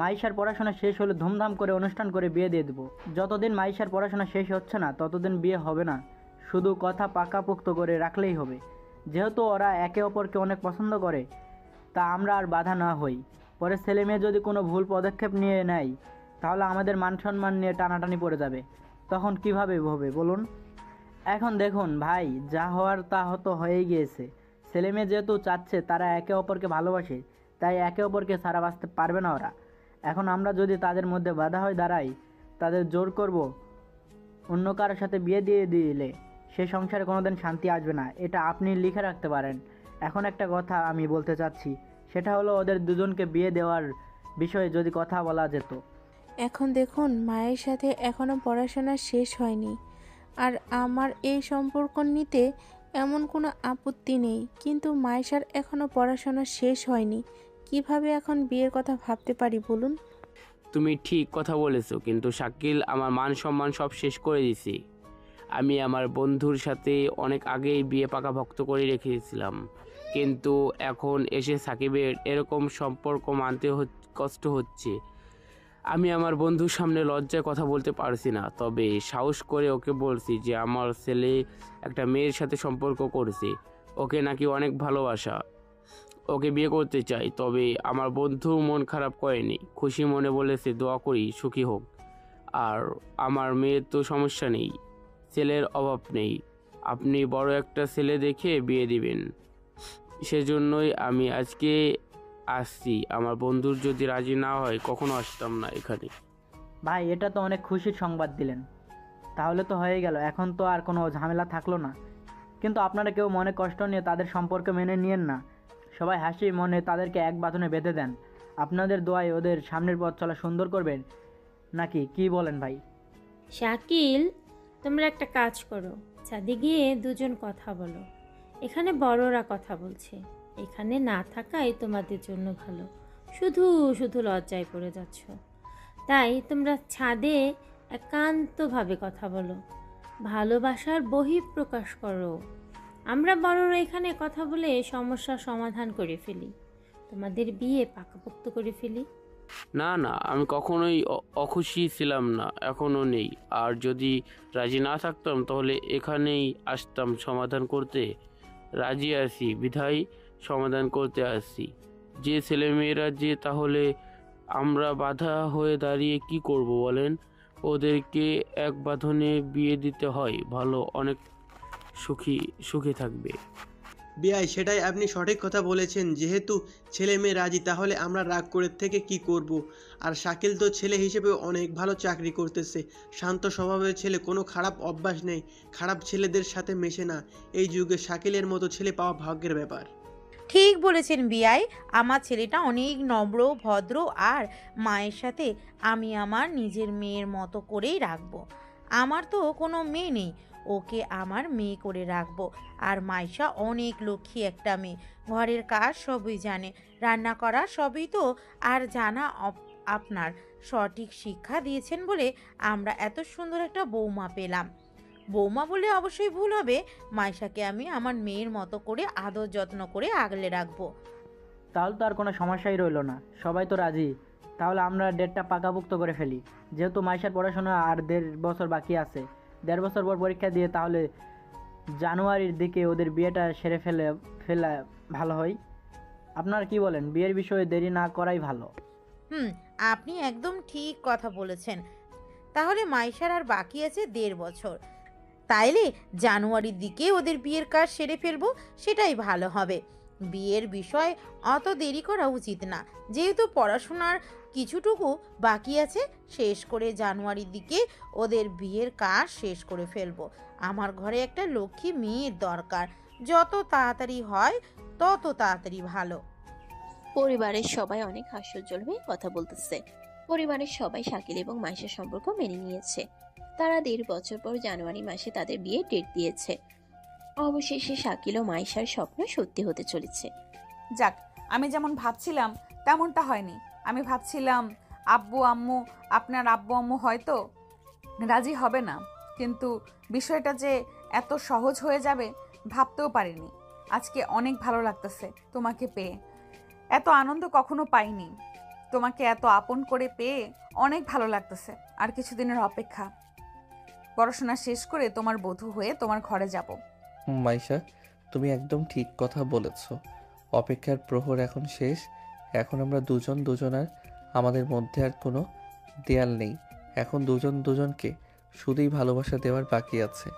মাইশার পড়াশোনা শেষ হলে ধুমধাম করে অনুষ্ঠান করে বিয়ে দিয়ে দেবো। যতদিন মাইশার পড়াশোনা শেষ হচ্ছে না ততদিন বিয়ে হবে না, শুধু কথা পাকাপোক্ত করে রাখলেই হবে। যেহেতু ওরা একে অপরকে অনেক পছন্দ করে, তা আমরা আর বাধা না হই। পরে ছেলে মেয়ে যদি কোনো ভুল পদক্ষেপ নিয়ে নেয় তাহলে আমাদের মান সম্মান নিয়ে টানাটানি পড়ে যাবে, তখন কিভাবে হবে বলুন? এখন দেখুন ভাই, যা হওয়ার তা হতো হয়েই গিয়েছে। ছেলে মেয়ে যেহেতু চাচ্ছে তারা একে অপরকে ভালোবাসে, তাই একে অপরকে ছাড়া বাঁচতে পারবে না ওরা। এখন আমরা যদি তাদের মধ্যে বাধা হয়ে দাঁড়াই, তাদের জোর করব অন্য কারোর সাথে বিয়ে দিয়ে দিলে সে সংসারে কোনোদিন শান্তি আসবে না, এটা আপনি লিখে রাখতে পারেন। এখন একটা কথা আমি বলতে চাচ্ছি, সেটা হলো ওদের দুজনকে বিয়ে দেওয়ার বিষয়ে যদি কথা বলা যেত। এখন দেখুন, মায়ের সাথে এখনো পড়াশোনা শেষ হয়নি, আর আমার এই সম্পর্ক নিতে এমন কোনো আপত্তি নেই, কিন্তু মায়েশার এখনো পড়াশোনা শেষ হয়নি, কিভাবে এখন বিয়ের কথা ভাবতে পারি বলুন? তুমি ঠিক কথা বলেছো, কিন্তু শাকিল, আমার মান সম্মান সব শেষ করে দিছি। আমি আমার বন্ধুর সাথে অনেক আগেই বিয়ে পাকাপোক্ত করে রেখেছিলাম, কিন্তু এখন এসে সাকিবের এরকম সম্পর্ক মানতে কষ্ট হচ্ছে। আমি আমার বন্ধুর সামনে লজ্জায় কথা বলতে পারছি না, তবে সাহস করে ওকে বলছি যে আমার ছেলে একটা মেয়ের সাথে সম্পর্ক করেছে, ওকে নাকি অনেক ভালোবাসা, ওকে বিয়ে করতে চাই। তবে আমার বন্ধু মন খারাপ করেনি, খুশি মনে বলেছে দোয়া করি সুখী হোক। আর আমার মেয়ের তো সমস্যা নেই, ছেলের অভাব নেই, আপনি বড় একটা ছেলে দেখে বিয়ে দিবেন। সেজন্যই আমি আজকে আসছি। আমার বন্ধুর যদি রাজি না হয় কখনো আসতাম না এখানে। ভাই, এটা তো অনেক খুশির সংবাদ দিলেন, তাহলে তো হয়ে গেল, এখন তো আর কোনো ঝামেলা থাকলো না। কিন্তু আপনারা কেউ মনে কষ্ট নিয়ে তাদের সম্পর্ক মেনে নিয়েন না, সবাই হাসি মনে তাদেরকে এক বাঁধনে বেঁধে দেন। আপনাদের দোয়ায় ওদের সামনের পথ চলা সুন্দর করবেন, নাকি কি বলেন ভাই? শাকিল, তোমরা একটা কাজ করো, ছাদে গিয়ে দুজন কথা বলো। এখানে বড়রা কথা বলছে, এখানে না থাকাই তোমাদের জন্য ভালো। শুধু শুধু লজ্জায় পড়ে যাচ্ছ, তাই তোমরা ছাদে একান্তভাবে কথা বলো, ভালোবাসার বহিঃপ্রকাশ করো। আমরা বড়রা এখানে কথা বলে সমস্যার সমাধান করে ফেলি, তোমাদের বিয়ে পাকাপোক্ত করে ফেলি। না না, আমি কখনোই অখুশি ছিলাম না, এখনও নেই। আর যদি রাজি না থাকতাম তাহলে এখানেই আসতাম সমাধান করতে। রাজি আছি বিধায় সমাধান করতে আসছি। যে ছেলেমেয়েরা যে, তাহলে আমরা বাধা হয়ে দাঁড়িয়ে কি করব বলেন? ওদেরকে এক বাঁধনে বিয়ে দিতে হয়, ভালো, অনেক সুখী থাকবে। বিআই, সেটাই আপনি সঠিক কথা বলেছেন। যেহেতু ছেলে মেয়ে রাজি, তাহলে আমরা রাগ করে থেকে কি করব? আর শাকিল তো ছেলে হিসেবে অনেক ভালো চাকরি করতেছে, শান্ত স্বভাবের ছেলে, কোনো খারাপ অভ্যাস নেই, খারাপ ছেলেদের সাথে মেশে না। এই যুগে শাকিলের মতো ছেলে পাওয়া ভাগ্যের ব্যাপার। ঠিক বলেছেন বিআই, আমার ছেলেটা অনেক নম্র, ভদ্র, আর মায়ের সাথে আমি আমার নিজের মেয়ের মতো করেই রাখবো। আমার তো কোনো মেয়ে নেই, ওকে আমার মেয়ে করে রাখবো। আর মাইশা অনেক লক্ষ্মী একটা মেয়ে, ঘরের কাজ সবই জানে, রান্না করা সবই তো। আর জানা আপনার সঠিক শিক্ষা দিয়েছেন বলে আমরা এত সুন্দর একটা বৌমা পেলাম। বৌমা বলে অবশ্যই ভুল হবে, মাইশাকে আমি আমার মেয়ের মতো করে আদর যত্ন করে আগলে রাখবো। তাহলে তো আর কোনো সমস্যাই রইল না, সবাই তো রাজি। তাহলে আমরা ডেটটা পাকাপোক্ত করে ফেলি। যেহেতু মাইশার পড়াশোনা আর 1.5 বছর বাকি আছে, 1.5 বছর পর পরীক্ষা দিয়ে তাহলে জানুয়ারির দিকে ওদের বিয়েটা সেরে ফেলা ভালো হয়। আপনার কি বলেন, বিয়ের বিষয়ে দেরি না করাই ভালো? আপনি একদম ঠিক কথা বলেছেন। তাহলে মাইশার আর বাকি আছে 1.5 বছর। তাইলে জানুয়ারির দিকে ওদের বিয়ের কাজ সেরে ফেলবো, সেটাই ভালো হবে। বিয়ের বিষয় অত দেরি করা উচিত না, যেহেতু পড়াশোনার কিছুটুকু বাকি আছে। শেষ করে জানুয়ারির দিকে ওদের বিয়ের কাজ শেষ করে ফেলবো। আমার ঘরে একটা লক্ষ্মী মেয়ের দরকার, যত তাড়াতাড়ি হয় তত তাড়াতাড়ি ভালো। পরিবারের সবাই অনেক হাস্যোজ্জ্বল হয়ে কথা বলতেছে। পরিবারের সবাই শাকিল এবং মাইশার সম্পর্ক মেনে নিয়েছে। তারা 1.5 বছর পর জানুয়ারি মাসে তাদের বিয়ের ডেট দিয়েছে। অবশেষে শাকিল ও মাইশার স্বপ্ন সত্যি হতে চলেছে। যাক, আমি যেমন ভাবছিলাম তেমনটা হয়নি। আমি ভাবছিলাম আপনার আব্বু আম্মু হয়তো রাজি হবে না, কিন্তু বিষয়টা যে এত সহজ হয়ে যাবে ভাবতেও পারিনি। আজকে অনেক ভালো লাগতেছে তোমাকে পেয়ে, এত আনন্দ কখনো পাইনি। তোমাকে এত আপন করে পেয়ে অনেক ভালো লাগতেছে। আর কিছুদিনের অপেক্ষা, পড়াশোনা শেষ করে তোমার বধূ হয়ে তোমার ঘরে যাব। মাইশা, তুমি একদম ঠিক কথা বলেছ। অপেক্ষার প্রহর এখন শেষ। এখন আমরা দুজনার আমাদের মধ্যে আর কোনো দেয়াল নেই। এখন দুজনকে শুধুই ভালোবাসা দেওয়ার বাকি আছে।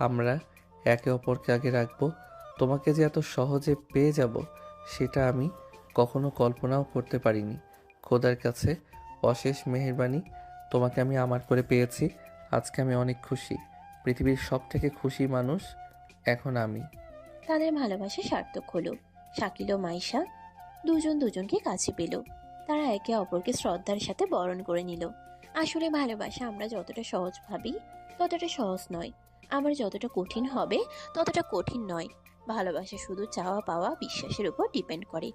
আমরা একে অপরকে আগে রাখবো। তোমাকে যে এত সহজে পেয়ে যাব সেটা আমি কখনো কল্পনাও করতে পারিনি। খোদার কাছে অশেষ মেহেরবানি, তোমাকে আমি আমার করে পেয়েছি। আজকে আমি অনেক খুশি। পৃথিবীর সব থেকে খুশি মানুষ এখন আমি। তাদের ভালোবাসা সার্থক হলো। শাকিল ও মাইশা দুজনকে কাছে পেল। তারা একে অপরকে শ্রদ্ধার সাথে বরণ করে নিল। আসলে ভালোবাসা আমরা যতটা সহজ ভাবি ততটা সহজ নয়, আবার যতটা কঠিন হবে ততটা কঠিন নয়। ভালোবাসা শুধু চাওয়া পাওয়া বিশ্বাসের উপর ডিপেন্ড করে।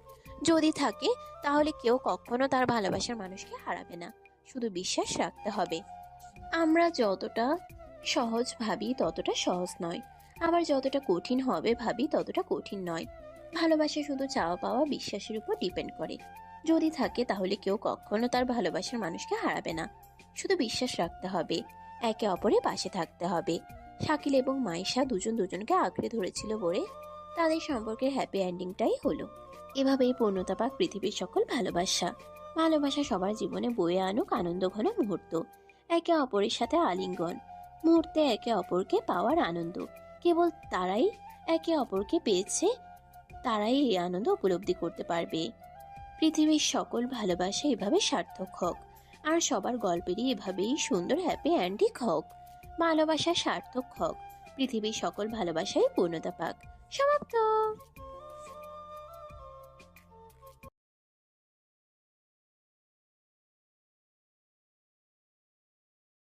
যদি থাকে তাহলে কেউ কখনো তার ভালোবাসার মানুষকে হারাবে না। শুধু বিশ্বাস রাখতে হবে। আমরা যতটা সহজ ভাবি ততটা সহজ নয়, আবার যতটা কঠিন হবে ভাবি ততটা কঠিন নয়। ভালোবাসা শুধু চাওয়া পাওয়া বিশ্বাসের উপর ডিপেন্ড করে। যদি থাকে তাহলে কেউ কখনো তার ভালোবাসার মানুষকে হারাবে না। শুধু বিশ্বাস রাখতে হবে, একে অপরের পাশে থাকতে হবে। শাকিল এবং মাইশা দুজনকে আঁকড়ে ধরেছিল বলে তাদের সম্পর্কের হ্যাপি এন্ডিংটাই হলো। এভাবেই পূর্ণতা পাক পৃথিবীর সকল ভালোবাসা। ভালোবাসা সবার জীবনে বয়ে আনুক আনন্দ ঘন মুহূর্ত, একে অপরের সাথে আলিঙ্গন, মুহূর্তে একে অপরকে পাওয়ার আনন্দ। কেবল তারাই একে অপরকে পেয়েছে, তারাই এই আনন্দ উপলব্ধি করতে পারবে। পৃথিবীর সকল ভালোবাসা এভাবে সার্থক হোক, আর সবার গল্পেরই এভাবেই সুন্দর হ্যাপি এন্ডিং হোক। ভালোবাসা সার্থক হোক, পৃথিবীর সকল ভালোবাসাই পূর্ণতা পাক। সমাপ্ত।